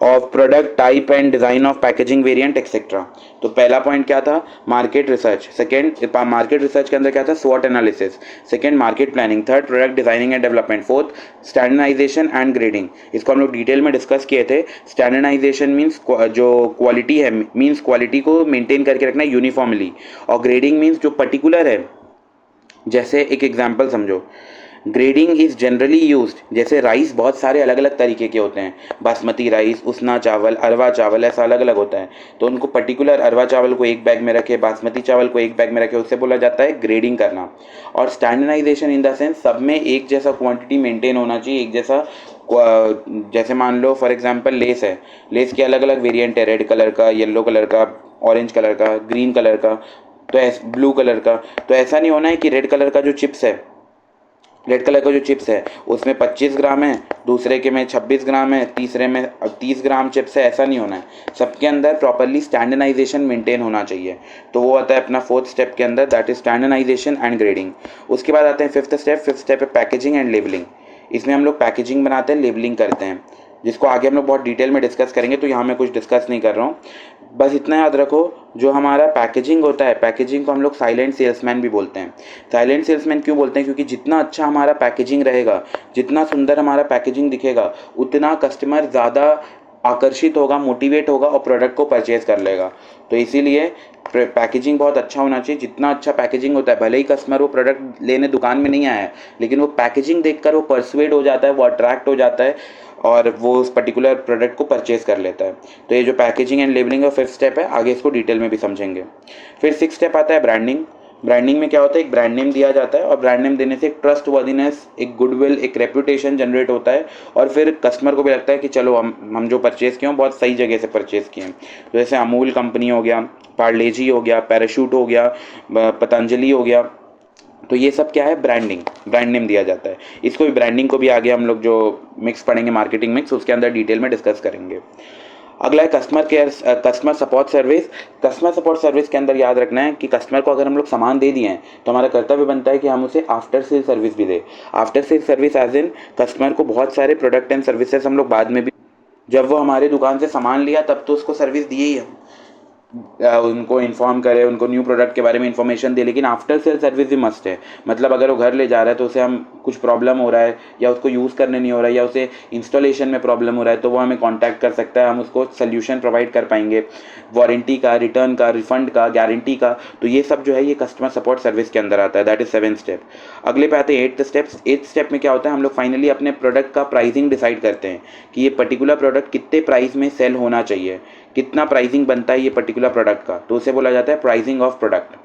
of product, type and design of packaging variant etcetera. तो पहला पॉइंट क्या था, market research. Second, market research के अंदर क्या था, स्वॉट analysis. Second, market planning. Third, product designing and development. Fourth, standardisation and grading. इसको हम लोग डिटेल में डिस्कस किए थे। स्टैंडर्डाइजेशन मीन्स जो क्वालिटी है, मीन्स क्वालिटी को मेंटेन करके रखना यूनिफॉर्मली। और ग्रेडिंग मीन्स जो पर्टिकुलर है। जैसे एक एग्जांपल समझो, ग्रेडिंग इज़ जनरली यूज्ड, जैसे राइस बहुत सारे अलग अलग तरीके के होते हैं, बासमती राइस, उसना चावल, अरवा चावल, ऐसा अलग अलग होता है। तो उनको पर्टिकुलर अरवा चावल को एक बैग में रखे, बासमती चावल को एक बैग में रखे, उससे बोला जाता है ग्रेडिंग करना। और स्टैंडर्डाइजेशन इन द सेंस सब में एक जैसा क्वांटिटी मेंटेन होना चाहिए, एक जैसा। जैसे मान लो फॉर एग्जांपल लेस है, लेस के अलग अलग वेरिएंट है, रेड कलर का, येलो कलर का, ऑरेंज कलर का, ग्रीन कलर का, तो ब्लू कलर का। तो ऐसा नहीं होना है कि रेड कलर का जो चिप्स है, रेड कलर का जो चिप्स है उसमें 25 ग्राम है, दूसरे के में 26 ग्राम है, तीसरे में 30 ग्राम चिप्स है, ऐसा नहीं होना है। सबके अंदर प्रॉपरली स्टैंडर्डाइजेशन मेंटेन होना चाहिए। तो वो आता है अपना फोर्थ स्टेप के अंदर, that is standardisation and grading. उसके बाद आते हैं फिफ्थ स्टेप है पैकेजिंग एंड लेबलिंग। इसमें हम लोग पैकेजिंग बनाते हैं, लेबलिंग करते हैं, जिसको आगे हम लोग बहुत डिटेल में डिस्कस करेंगे, तो यहाँ मैं कुछ डिस्कस नहीं कर रहा हूँ। बस इतना याद रखो, जो हमारा पैकेजिंग होता है, पैकेजिंग को हम लोग साइलेंट सेल्समैन भी बोलते हैं। साइलेंट सेल्समैन क्यों बोलते हैं, क्योंकि जितना अच्छा हमारा पैकेजिंग रहेगा, जितना सुंदर हमारा पैकेजिंग दिखेगा, उतना कस्टमर ज़्यादा आकर्षित होगा, मोटिवेट होगा और प्रोडक्ट को परचेज कर लेगा। तो इसीलिए पैकेजिंग बहुत अच्छा होना चाहिए। जितना अच्छा पैकेजिंग होता है, भले ही कस्टमर वो प्रोडक्ट लेने दुकान में नहीं आया है, लेकिन वो पैकेजिंग देखकर वो परसुएड हो जाता है, वो अट्रैक्ट हो जाता है और वो उस पर्टिकुलर प्रोडक्ट को परचेज कर लेता है। तो ये जो पैकेजिंग एंड लेबलिंग का फिफ्थ स्टेप है, आगे इसको डिटेल में भी समझेंगे। फिर सिक्स स्टेप आता है ब्रांडिंग। ब्रांडिंग में क्या होता है, एक ब्रांड नेम दिया जाता है और ब्रांड नेम देने से एक ट्रस्ट वर्दीनेस, एक गुडविल, एक रेपुटेशन जनरेट होता है और फिर कस्टमर को भी लगता है कि चलो हम जो परचेज़ किए हैं बहुत सही जगह से परचेज़ किए हैं। तो जैसे अमूल कंपनी हो गया, पार्लेजी हो गया, पैराशूट हो गया, पतंजलि हो गया, तो ये सब क्या है, ब्रांडिंग, ब्रांड नेम दिया जाता है। इसको भी, ब्रांडिंग को भी आगे हम लोग जो मिक्स पढ़ेंगे मार्केटिंग मिक्स, उसके अंदर डिटेल में डिस्कस करेंगे। अगला है customer care, customer support service. Customer support service के अंदर याद रखना है कि कस्टमर को अगर हम लोग सामान दे दिए हैं तो हमारा कर्तव्य बनता है कि हम उसे आफ्टर सेल सर्विस भी दें। आफ्टर सेल सर्विस एज इन कस्टमर को बहुत सारे प्रोडक्ट एंड सर्विसेज हम लोग बाद में भी, जब वो हमारे दुकान से सामान लिया तब तो उसको सर्विस दिए ही हम, उनको इन्फॉर्म करें, उनको न्यू प्रोडक्ट के बारे में इन्फॉर्मेशन दे, लेकिन आफ्टर सेल सर्विस भी मस्ट है। मतलब अगर वो घर ले जा रहा है तो उसे हम कुछ प्रॉब्लम हो रहा है या उसको यूज़ करने नहीं हो रहा है या उसे इंस्टॉलेशन में प्रॉब्लम हो रहा है तो वो हमें कांटेक्ट कर सकता है, हम उसको सोल्यूशन प्रोवाइड कर पाएंगे, वारंटी का, रिटर्न का, रिफंड का, गारंटी का। तो ये सब जो है ये कस्टमर सपोर्ट सर्विस के अंदर आता है। That is 7th step. अगले पे आते हैं 8th स्टेप्स। 8th स्टेप में क्या होता है, हम लोग फाइनली अपने प्रोडक्ट का प्राइसिंग डिसाइड करते हैं कि ये पर्टिकुलर प्रोडक्ट कितने प्राइस में सेल होना चाहिए, कितना प्राइसिंग बनता है ये पर्टिकुलर प्रोडक्ट का, तो उसे बोला जाता है प्राइसिंग ऑफ प्रोडक्ट।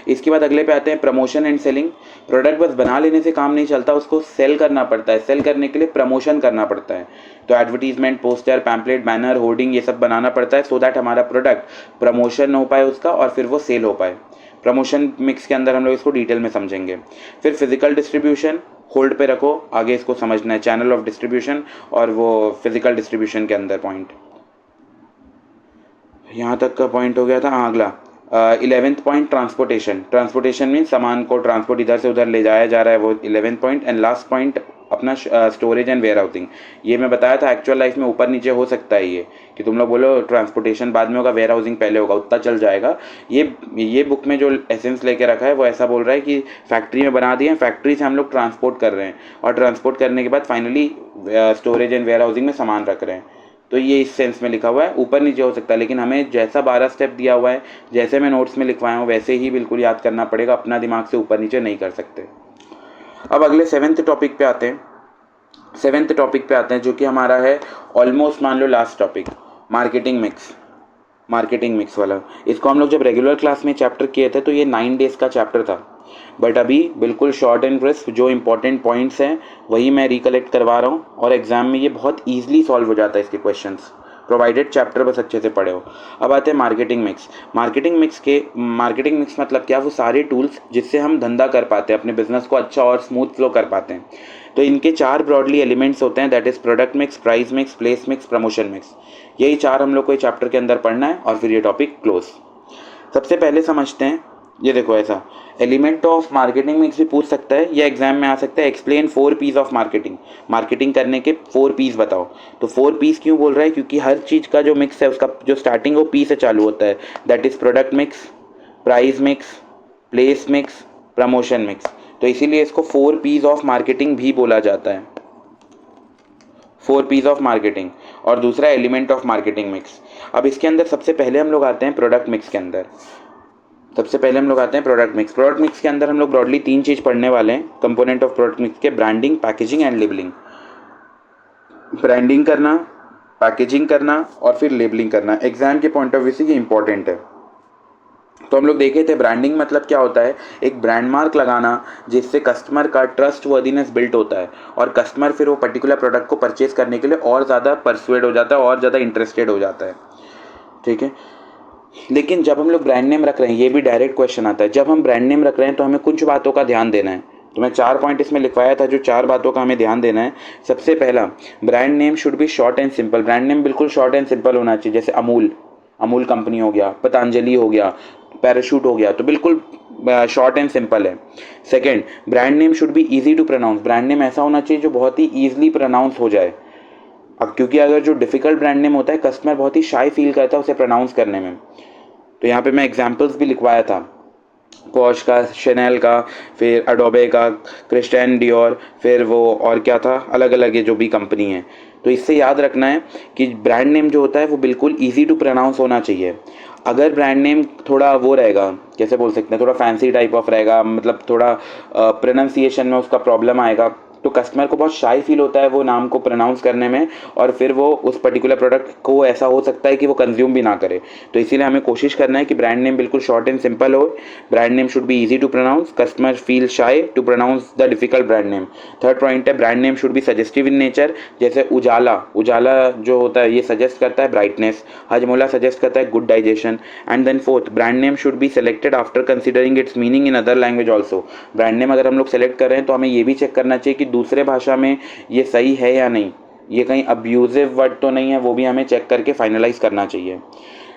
इसके बाद अगले पे आते हैं प्रमोशन एंड सेलिंग। प्रोडक्ट बस बना लेने से काम नहीं चलता, उसको सेल करना पड़ता है। सेल करने के लिए प्रमोशन करना पड़ता है, तो advertisement, poster, pamphlet, banner, hoarding, ये सब बनाना पड़ता है सो दैट हमारा प्रोडक्ट प्रमोशन हो पाए उसका और फिर वो सेल हो पाए। प्रमोशन मिक्स के अंदर हम लोग इसको डिटेल में समझेंगे। फिर फिजिकल डिस्ट्रीब्यूशन, होल्ड पे रखो, आगे इसको समझना है, चैनल ऑफ डिस्ट्रीब्यूशन और वो फिजिकल डिस्ट्रीब्यूशन के अंदर पॉइंट। यहाँ तक का पॉइंट हो गया था। हाँ, अगला 11th point transportation. Transportation mean सामान को ट्रांसपोर्ट इधर से उधर ले जाया जा रहा है, वो 11th point. And last point अपना स्टोरेज एंड वेयर हाउसिंग। ये मैं बताया था एक्चुअल लाइफ में ऊपर नीचे हो सकता है ये, कि तुम लोग बोलो ट्रांसपोर्टेशन बाद में होगा, वेयर हाउसिंग पहले होगा, उतना चल जाएगा। ये बुक में जो एसेंस लेके रखा है वो ऐसा बोल रहा है कि फैक्ट्री में बना दिए हैं, फैक्ट्री से हम लोग ट्रांसपोर्ट कर रहे हैं और ट्रांसपोर्ट करने के बाद finally storage and warehousing में सामान रख रहे हैं। तो ये इस सेंस में लिखा हुआ है, ऊपर नीचे हो सकता है, लेकिन हमें जैसा 12 स्टेप दिया हुआ है, जैसे मैं नोट्स में लिखवाया हूँ वैसे ही बिल्कुल याद करना पड़ेगा, अपना दिमाग से ऊपर नीचे नहीं कर सकते। अब अगले 7th टॉपिक पे आते हैं। 7th टॉपिक पे आते हैं जो कि हमारा है ऑलमोस्ट मान लो last topic, marketing mix. Marketing mix वाला, इसको हम लोग जब रेगुलर क्लास में चैप्टर किए थे तो ये 9 डेज का चैप्टर था, बट अभी बिल्कुल शॉर्ट एंड क्रिस्प जो इंपॉर्टेंट पॉइंट्स हैं वही मैं रिकलेक्ट करवा रहा हूँ और एग्जाम में ये बहुत ईजिली सॉल्व हो जाता है इसके क्वेश्चंस, प्रोवाइडेड चैप्टर बस अच्छे से पढ़े हो। अब आते हैं मार्केटिंग मिक्स। मार्केटिंग मिक्स मतलब क्या, वो सारे टूल्स जिससे हम धंधा कर पाते हैं, अपने बिजनेस को अच्छा और स्मूथ फ्लो कर पाते हैं। तो इनके 4 ब्रॉडली एलिमेंट्स होते हैं, that is product mix, price mix, place mix, promotion mix. यही 4 हम लोग को चैप्टर के अंदर पढ़ना है और फिर ये टॉपिक क्लोज। सबसे पहले समझते हैं, ये देखो ऐसा एलिमेंट ऑफ मार्केटिंग मिक्स भी पूछ सकता है, ये एग्जाम में आ सकता है। Explain 4 Ps of marketing, marketing करने के 4 पीस बताओ। तो 4 पीस क्यों बोल रहा है, क्योंकि हर चीज़ का जो मिक्स है उसका जो स्टार्टिंग वो पी से चालू होता है, that is product mix, price mix, place mix, promotion mix. तो इसीलिए इसको 4 पीस ऑफ मार्केटिंग भी बोला जाता है, 4 पीस ऑफ मार्केटिंग। और दूसरा एलिमेंट ऑफ मार्केटिंग मिक्स। अब इसके अंदर सबसे पहले हम लोग आते हैं प्रोडक्ट मिक्स के अंदर। प्रोडक्ट मिक्स के अंदर हम लोग ब्रॉडली 3 चीज़ पढ़ने वाले हैं कंपोनेंट ऑफ प्रोडक्ट मिक्स के, branding, packaging and labelling. Branding करना, पैकेजिंग करना और फिर लेबलिंग करना, एग्जाम के पॉइंट ऑफ व्यू से ये इंपॉर्टेंट है। तो हम लोग देखे थे ब्रांडिंग मतलब क्या होता है, एक ब्रांड मार्क लगाना जिससे कस्टमर का ट्रस्ट वर्दीनेस बिल्ट होता है और कस्टमर फिर वो पर्टिकुलर प्रोडक्ट को परचेज करने के लिए और ज़्यादा परसुएड हो जाता है और ज़्यादा इंटरेस्टेड हो जाता है, ठीक है। लेकिन जब हम लोग ब्रांड नेम रख रहे हैं, ये भी डायरेक्ट क्वेश्चन आता है, जब हम ब्रांड नेम रख रहे हैं तो हमें कुछ बातों का ध्यान देना है। तो मैं 4 पॉइंट इसमें लिखवाया था, जो 4 बातों का हमें ध्यान देना है। सबसे पहला, brand name should B short and simple. Brand name बिल्कुल शॉर्ट एंड सिंपल होना चाहिए, जैसे अमूल कंपनी हो गया, पतंजलि हो गया, पैराशूट हो गया, तो बिल्कुल शॉर्ट एंड सिंपल है। Second, brand name should be easy to pronounce. Brand name ऐसा होना चाहिए जो बहुत ही ईजिली प्रोनाउंस हो जाए। अब क्योंकि अगर जो डिफ़िकल्ट ब्रांड नेम होता है कस्टमर बहुत ही शाई फील करता है उसे प्रोनाउंस करने में। तो यहाँ पे मैं एग्जांपल्स भी लिखवाया था, पॉश का, शनेल का, फिर अडोबे का, क्रिस्टियन डियोर, फिर वो और क्या था, अलग अलग है जो भी कंपनी है। तो इससे याद रखना है कि ब्रांड नेम जो होता है वो बिल्कुल ईजी टू प्रोनाउंस होना चाहिए। अगर ब्रांड नेम थोड़ा वो रहेगा, कैसे बोल सकते हैं, थोड़ा फैंसी टाइप ऑफ रहेगा, मतलब थोड़ा प्रोनाउंसिएशन में उसका प्रॉब्लम आएगा, तो कस्टमर को बहुत शाई फील होता है वो नाम को प्रोनाउंस करने में, और फिर वो उस पर्टिकुलर प्रोडक्ट को ऐसा हो सकता है कि वो कंज्यूम भी ना करे। तो इसीलिए हमें कोशिश करना है कि ब्रांड नेम बिल्कुल शॉर्ट एंड सिंपल हो। Brand name should be easy to pronounce, customer feel shy to pronounce the difficult brand name. Third point है brand name should be suggestive in nature. जैसे उजाला, उजाला जो होता है ये सजेस्ट करता है ब्राइटनेस, हजमोला सजेस्ट करता है good digestion. And then fourth, brand name should be selected after considering its meaning in other language also. Brand name अगर हम लोग सेलेक्ट कर रहे हैं तो हमें ये भी चेक करना चाहिए कि दूसरे भाषा में ये सही है या नहीं, ये कहीं अब्यूजिव वर्ड तो नहीं है, वो भी हमें चेक करके फाइनलाइज करना चाहिए।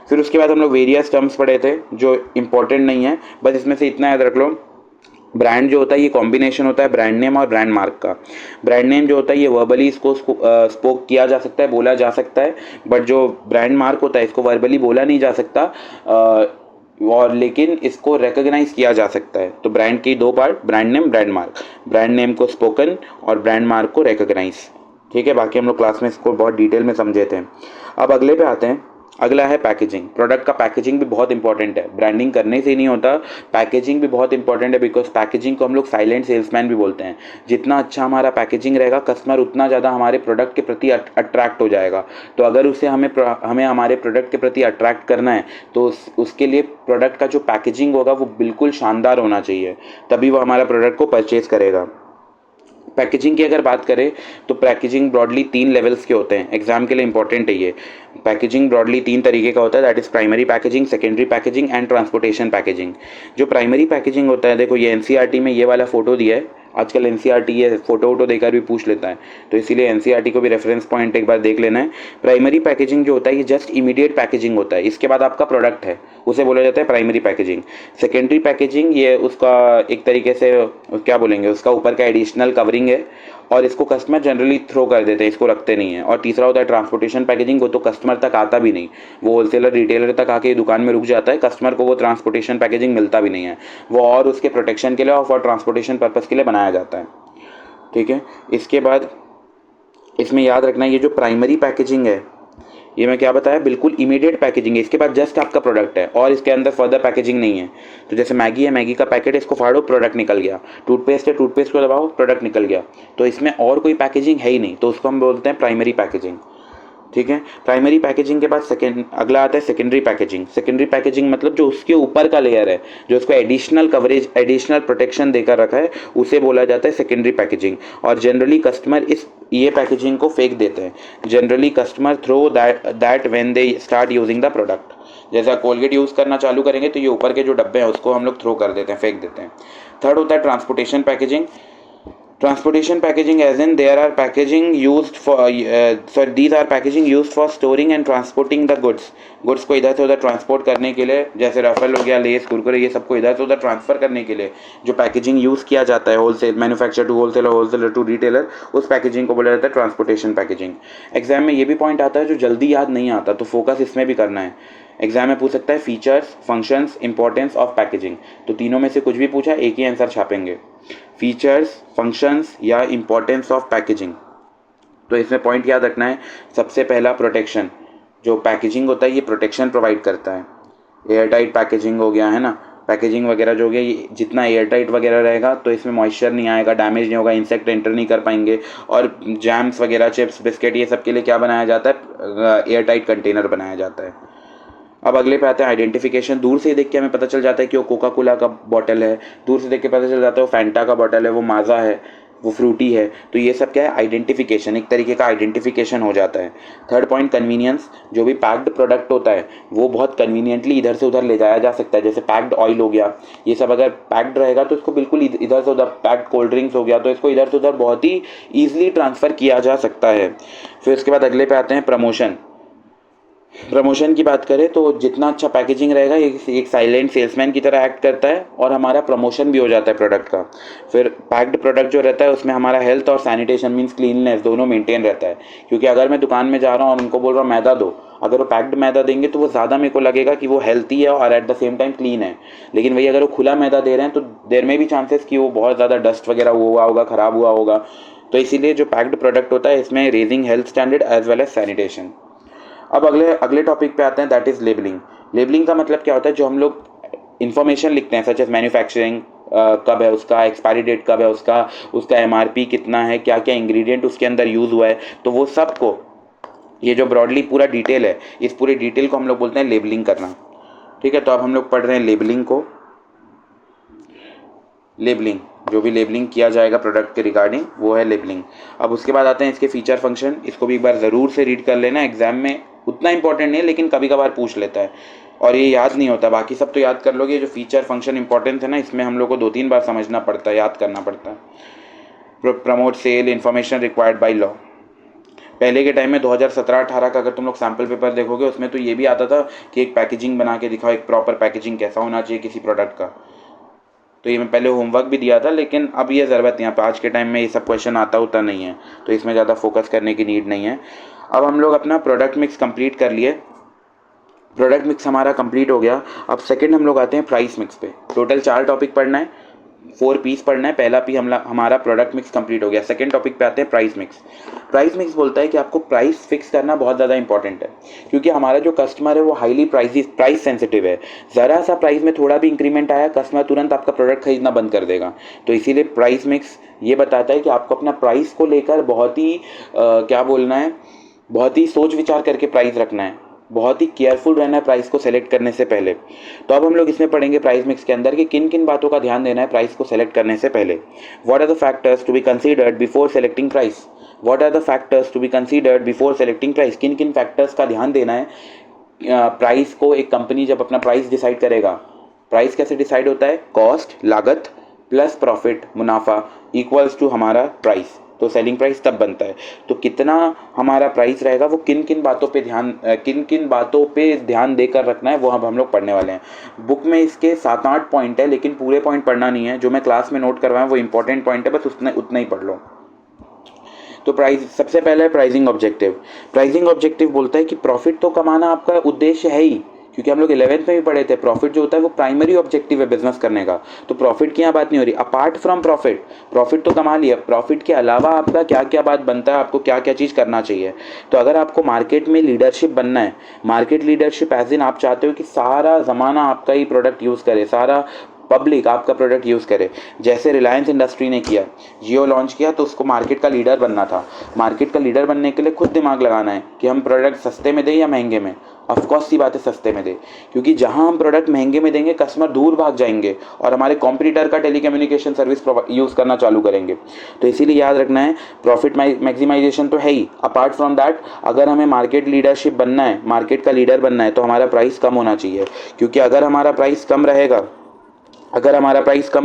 फिर उसके बाद हम लोग वेरियस टर्म्स पढ़े थे जो इंपॉर्टेंट नहीं है, बस इसमें से इतना याद रख लो, ब्रांड जो होता है ये कॉम्बिनेशन होता है ब्रांड नेम और ब्रांड मार्क का। ब्रांड नेम जो होता है ये वर्बली इसको स्पोक किया जा सकता है, बोला जा सकता है, बट जो ब्रांड मार्क होता है इसको वर्बली बोला नहीं जा सकता, और लेकिन इसको रिकॉग्नाइज किया जा सकता है। तो ब्रांड की दो part, brand name brand mark, brand name को स्पोकन और ब्रांड मार्क को रिकॉग्नाइज। ठीक है, बाकी हम लोग क्लास में इसको बहुत डिटेल में समझे थे। अब अगले पे आते हैं। अगला है पैकेजिंग। प्रोडक्ट का पैकेजिंग भी बहुत इंपॉर्टेंट है, ब्रांडिंग करने से ही नहीं होता, पैकेजिंग भी बहुत इंपॉर्टेंट है, बिकॉज पैकेजिंग को हम लोग साइलेंट सेल्समैन भी बोलते हैं। जितना अच्छा हमारा पैकेजिंग रहेगा कस्टमर उतना ज़्यादा हमारे प्रोडक्ट के प्रति अट्रैक्ट हो जाएगा। तो अगर उसे हमें हमारे प्रोडक्ट के प्रति अट्रैक्ट करना है तो उसके लिए प्रोडक्ट का जो पैकेजिंग होगा वो बिल्कुल शानदार होना चाहिए, तभी वो हमारा प्रोडक्ट को परचेज करेगा। पैकेजिंग की अगर बात करें तो पैकेजिंग ब्रॉडली 3 लेवल्स के होते हैं, एग्जाम के लिए इंपॉर्टेंट है ये। पैकेजिंग ब्रॉडली 3 तरीके का होता है, that is primary packaging, secondary packaging and transportation packaging. जो प्राइमरी पैकेजिंग होता है, देखो ये एनसीईआरटी में ये वाला फोटो दिया है, आजकल एनसीईआरटी ये फोटो वोटो देकर भी पूछ लेता है, तो इसीलिए एनसीईआरटी को भी रेफरेंस पॉइंट एक बार देख लेना है। प्राइमरी पैकेजिंग जो होता है ये जस्ट इमीडिएट पैकेजिंग होता है, इसके बाद आपका प्रोडक्ट है उसे बोला जाता है प्राइमरी पैकेजिंग। सेकेंडरी पैकेजिंग ये उसका एक तरीके से क्या बोलेंगे, उसका ऊपर का एडिशनल कवरिंग है और इसको कस्टमर जनरली थ्रो कर देते हैं, इसको रखते नहीं है। और तीसरा होता है ट्रांसपोर्टेशन पैकेजिंग, वो तो कस्टमर तक आता भी नहीं, वो होलसेलर रिटेलर तक आके दुकान में रुक जाता है, कस्टमर को वो ट्रांसपोर्टेशन पैकेजिंग मिलता भी नहीं है, वो और उसके प्रोटेक्शन के लिए और फॉर ट्रांसपोर्टेशन पर्पज़ के लिए बनाया जाता है। ठीक है, इसके बाद इसमें याद रखना ये जो प्राइमरी पैकेजिंग है ये मैं क्या बताया, बिल्कुल इमीडिएट पैकेजिंग है, इसके बाद जस्ट आपका प्रोडक्ट है और इसके अंदर फर्दर पैकेजिंग नहीं है। तो जैसे मैगी है, मैगी का पैकेट है, इसको फाड़ो प्रोडक्ट निकल गया, टूथपेस्ट है, टूथपेस्ट को दबाओ प्रोडक्ट निकल गया, तो इसमें और कोई पैकेजिंग है ही नहीं, तो उसको हम बोलते हैं प्राइमरी पैकेजिंग। ठीक है, प्राइमरी पैकेजिंग के बाद अगला आता है सेकेंडरी पैकेजिंग। सेकेंडरी पैकेजिंग मतलब जो उसके ऊपर का लेयर है, जो उसको एडिशनल कवरेज एडिशनल प्रोटेक्शन देकर रखा है, उसे बोला जाता है सेकेंडरी पैकेजिंग। और जनरली कस्टमर ये पैकेजिंग को फेंक देते हैं, generally customer throw that when they start using the product. जैसा कोलगेट यूज़ करना चालू करेंगे तो ये ऊपर के जो डब्बे हैं उसको हम लोग थ्रो कर देते हैं, फेंक देते हैं। थर्ड होता है transportation packaging. Transportation packaging, as in there are packaging used for these are packaging used for storing and transporting the goods को इधर से उधर ट्रांसपोर्ट करने के लिए, जैसे रफल हो गया, लेस, कुरकुरे, ये सबको इधर से उधर ट्रांसफ़र करने के लिए जो पैकेजिंग यूज़ किया जाता है, wholesale manufacture to wholesaler, wholesaler to retailer, उस पैकेजिंग को बोला जाता है ट्रांसपोर्टेशन पैकेजिंग। एग्जाम में ये भी पॉइंट आता है जो जल्दी याद नहीं आता, तो फोकस इसमें भी करना है। एग्जाम में पूछ सकता है features, functions, importance of packaging, तो तीनों में से कुछ भी पूछा एक ही आंसर छापेंगे, फीचर्स, फंक्शंस या इंपॉर्टेंस ऑफ पैकेजिंग। तो इसमें पॉइंट याद रखना है, सबसे पहला प्रोटेक्शन, जो पैकेजिंग होता है ये प्रोटेक्शन प्रोवाइड करता है। एयर टाइट पैकेजिंग हो गया है ना, पैकेजिंग वगैरह जो हो गया, ये जितना एयर टाइट वगैरह रहेगा तो इसमें मॉइस्चर नहीं आएगा, डैमेज नहीं होगा, इंसेक्ट एंटर नहीं कर पाएंगे। और जैम्स वगैरह, चिप्स, बिस्किट, ये सब के लिए क्या बनाया जाता है, एयर टाइट कंटेनर बनाया जाता है। अब अगले पे आते हैं आइडेंटिफिकेशन। दूर से देख के हमें पता चल जाता है कि वो कोका कोला का बॉटल है, दूर से देख के पता चल जाता है वो फैंटा का बॉटल है, वो माज़ा है, वो फ्रूटी है, तो ये सब क्या है, आइडेंटिफिकेशन, एक तरीके का आइडेंटिफिकेशन हो जाता है। थर्ड पॉइंट कन्वीनियंस, जो भी पैक्ड प्रोडक्ट होता है वो बहुत कन्वीनियंटली इधर से उधर ले जाया जा सकता है, जैसे पैक्ड ऑयल हो गया, ये सब अगर पैक्ड रहेगा तो इसको बिल्कुल इधर से उधर, पैक्ड कोल्ड ड्रिंक्स हो गया तो इसको इधर से उधर बहुत ही ईजिली ट्रांसफ़र किया जा सकता है। फिर उसके बाद अगले पे आते हैं प्रमोशन। प्रमोशन की बात करें तो जितना अच्छा पैकेजिंग रहेगा एक साइलेंट सेल्समैन की तरह एक्ट करता है और हमारा प्रमोशन भी हो जाता है प्रोडक्ट का। फिर पैक्ड प्रोडक्ट जो रहता है उसमें हमारा हेल्थ और सैनिटेशन मीन्स क्लीननेस दोनों मेंटेन रहता है, क्योंकि अगर मैं दुकान में जा रहा हूँ और उनको बोल रहा हूँ मैदा दो, अगर वो पैक्ड मैदा देंगे तो वो ज़्यादा मेरे को लगेगा कि वो हेल्थी है और at the same time clean है। लेकिन वही अगर वो खुला मैदा दे रहे हैं तो देर में भी चांसेस कि वो बहुत ज़्यादा डस्ट वगैरह हुआ होगा, ख़राब हुआ होगा। तो इसीलिए जो पैक्ड प्रोडक्ट होता है इसमें raising health standard as well as sanitation. अब अगले टॉपिक पे आते हैं, दैट इज़ लेबलिंग। लेबलिंग का मतलब क्या होता है, जो हम लोग इन्फॉर्मेशन लिखते हैं सच एज मैन्युफैक्चरिंग, कब है उसका, एक्सपायरी डेट कब है उसका, उसका एमआरपी कितना है, क्या क्या इंग्रेडिएंट उसके अंदर यूज़ हुआ है, तो वो सब को, ये जो ब्रॉडली पूरा डिटेल है, इस पूरे डिटेल को हम लोग बोलते हैं लेबलिंग करना। ठीक है, तो अब हम लोग पढ़ रहे हैं लेबलिंग को। लेबलिंग, जो भी लेबलिंग किया जाएगा प्रोडक्ट के रिगार्डिंग वो है लेबलिंग। अब उसके बाद आते हैं इसके फीचर फंक्शन। इसको भी एक बार ज़रूर से रीड कर लेना, एग्जाम में उतना इंपॉर्टेंट नहीं है लेकिन कभी कभार पूछ लेता है और ये याद नहीं होता, बाकी सब तो याद कर लोगे। जो फीचर फंक्शन इंपॉर्टेंट है ना, इसमें हम लोग को 2-3 बार समझना पड़ता है, याद करना पड़ता है। Promote sale information required by law. पहले के टाइम में 2017-18 का अगर तुम लोग सैम्पल पेपर देखोगे उसमें तो ये भी आता था कि एक पैकेजिंग बना के दिखाओ, एक प्रॉपर पैकेजिंग कैसा होना चाहिए किसी प्रोडक्ट का। तो ये मैं पहले होमवर्क भी दिया था, लेकिन अब ये ज़रूरत नहीं है, अब आज के टाइम में ये सब क्वेश्चन आता होता नहीं है, तो इसमें ज़्यादा फोकस करने की नीड नहीं है। अब हम लोग अपना प्रोडक्ट मिक्स कंप्लीट कर लिए, प्रोडक्ट मिक्स हमारा कंप्लीट हो गया। अब सेकंड हम लोग आते हैं प्राइस मिक्स पे। टोटल 4 टॉपिक पढ़ना है, 4 पीस पढ़ना है। पहला पी हमारा प्रोडक्ट मिक्स कंप्लीट हो गया। सेकंड टॉपिक पे आते हैं प्राइस मिक्स। प्राइस मिक्स बोलता है कि आपको प्राइस फिक्स करना बहुत ज़्यादा इंपॉर्टेंट है, क्योंकि हमारा जो कस्टमर है वो हाईली प्राइस सेंसिटिव है। ज़रा सा प्राइस में थोड़ा भी इंक्रीमेंट आया, कस्टमर तुरंत आपका प्रोडक्ट खरीदना बंद कर देगा। तो इसीलिए प्राइस मिक्स ये बताता है कि आपको अपना प्राइस को लेकर बहुत ही क्या बोलना है, बहुत ही सोच विचार करके प्राइस रखना है, बहुत ही केयरफुल रहना है प्राइस को सेलेक्ट करने से पहले। तो अब हम लोग इसमें पढ़ेंगे प्राइस मिक्स के अंदर कि किन किन बातों का ध्यान देना है प्राइस को सेलेक्ट करने से पहले। What are the factors to be considered before selecting price. What are the factors to be considered before selecting price. किन किन फैक्टर्स का ध्यान देना है प्राइस को। एक कंपनी जब अपना प्राइस डिसाइड करेगा, प्राइस कैसे डिसाइड होता है, कॉस्ट लागत प्लस प्रॉफिट मुनाफा इक्वल्स टू हमारा प्राइस, तो सेलिंग प्राइस तब बनता है। तो कितना हमारा प्राइस रहेगा वो किन किन बातों पे ध्यान देकर रखना है वो अब हम लोग पढ़ने वाले हैं। बुक में इसके 7-8 पॉइंट है, लेकिन पूरे पॉइंट पढ़ना नहीं है, जो मैं क्लास में नोट करवाया वो इंपॉर्टेंट पॉइंट है, बस उतना ही पढ़ लो। तो प्राइस सबसे पहले है प्राइसिंग ऑब्जेक्टिव। प्राइसिंग ऑब्जेक्टिव बोलता है कि प्रॉफिट तो कमाना आपका उद्देश्य है ही, क्योंकि हम लोग 11th में भी पढ़े थे प्रॉफिट जो होता है वो प्राइमरी ऑब्जेक्टिव है बिजनेस करने का। तो प्रॉफिट की यहाँ बात नहीं हो रही। अपार्ट फ्रॉम प्रॉफिट, प्रॉफिट तो कमा लिया, प्रॉफिट के अलावा आपका क्या क्या बात बनता है, आपको क्या क्या चीज़ करना चाहिए। तो अगर आपको मार्केट में लीडरशिप बनना है, मार्केट लीडरशिप एज इन आप चाहते हो कि सारा ज़माना आपका ही प्रोडक्ट यूज़ करे, सारा पब्लिक आपका प्रोडक्ट यूज़ करे, जैसे रिलायंस इंडस्ट्री ने किया, जियो लॉन्च किया तो उसको मार्केट का लीडर बनना था। मार्केट का लीडर बनने के लिए खुद दिमाग लगाना है कि हम प्रोडक्ट सस्ते में दें या महंगे में। ऑफकोर्स सी बात है सस्ते में दे, क्योंकि जहां हम प्रोडक्ट महंगे में देंगे कस्टमर दूर भाग जाएंगे और हमारे कॉम्पिटिटर का टेलीकम्युनिकेशन सर्विस यूज़ करना चालू करेंगे। तो इसीलिए याद रखना है प्रॉफिट मैक्सिमाइजेशन तो है ही। अपार्ट फ्रॉम दैट अगर हमें मार्केट लीडरशिप बनना है, मार्केट का लीडर बनना है, तो हमारा प्राइस कम होना चाहिए, क्योंकि अगर हमारा प्राइस कम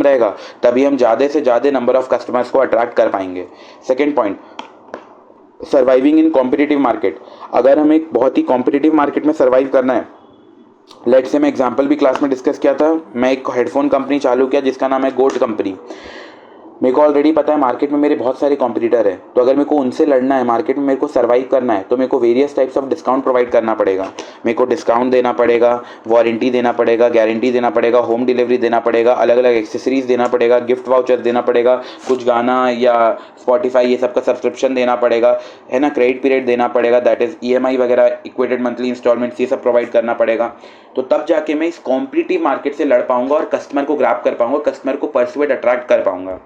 रहेगा तभी हम ज़्यादा से ज़्यादा नंबर ऑफ कस्टमर्स को अट्रैक्ट कर पाएंगे। Second point, surviving in competitive market. अगर हमें एक बहुत ही कॉम्पिटिटिव मार्केट में सर्वाइव करना है, लेट्स से मैं एग्जांपल भी क्लास में डिस्कस किया था, मैं एक हेडफोन कंपनी चालू किया जिसका नाम है गोट कंपनी। मेरे को ऑलरेडी पता है मार्केट में मेरे बहुत सारे कॉम्पिटिटर है, तो अगर मेरे को उनसे लड़ना है, मार्केट में मेरे को सर्वाइव करना है, तो मेरे को various types of discount provide करना पड़ेगा। मेरे को डिस्काउंट देना पड़ेगा, वारंटी देना पड़ेगा, गारंटी देना पड़ेगा, होम डिलीवरी देना पड़ेगा, अलग अलग एक्सेसरीज देना पड़ेगा, गिफ्ट वाउचर देना पड़ेगा, कुछ गाना या स्पॉटिफाई ये सब का सब्सक्रिप्शन देना पड़ेगा, है ना, क्रेडिट पीरियड देना पड़ेगा, दैट इज EMI वगैरह, इक्वेटेड मंथली इंस्टॉलमेंट्स, ये सब प्रोवाइड करना पड़ेगा। तो तब जाके मैं इस कॉम्पिटिटिव मार्केट से लड़ पाऊंगा और कस्टमर को ग्रैब कर पाऊंगा, कस्टमर को परसुएड अट्रैक्ट कर पाऊंगा।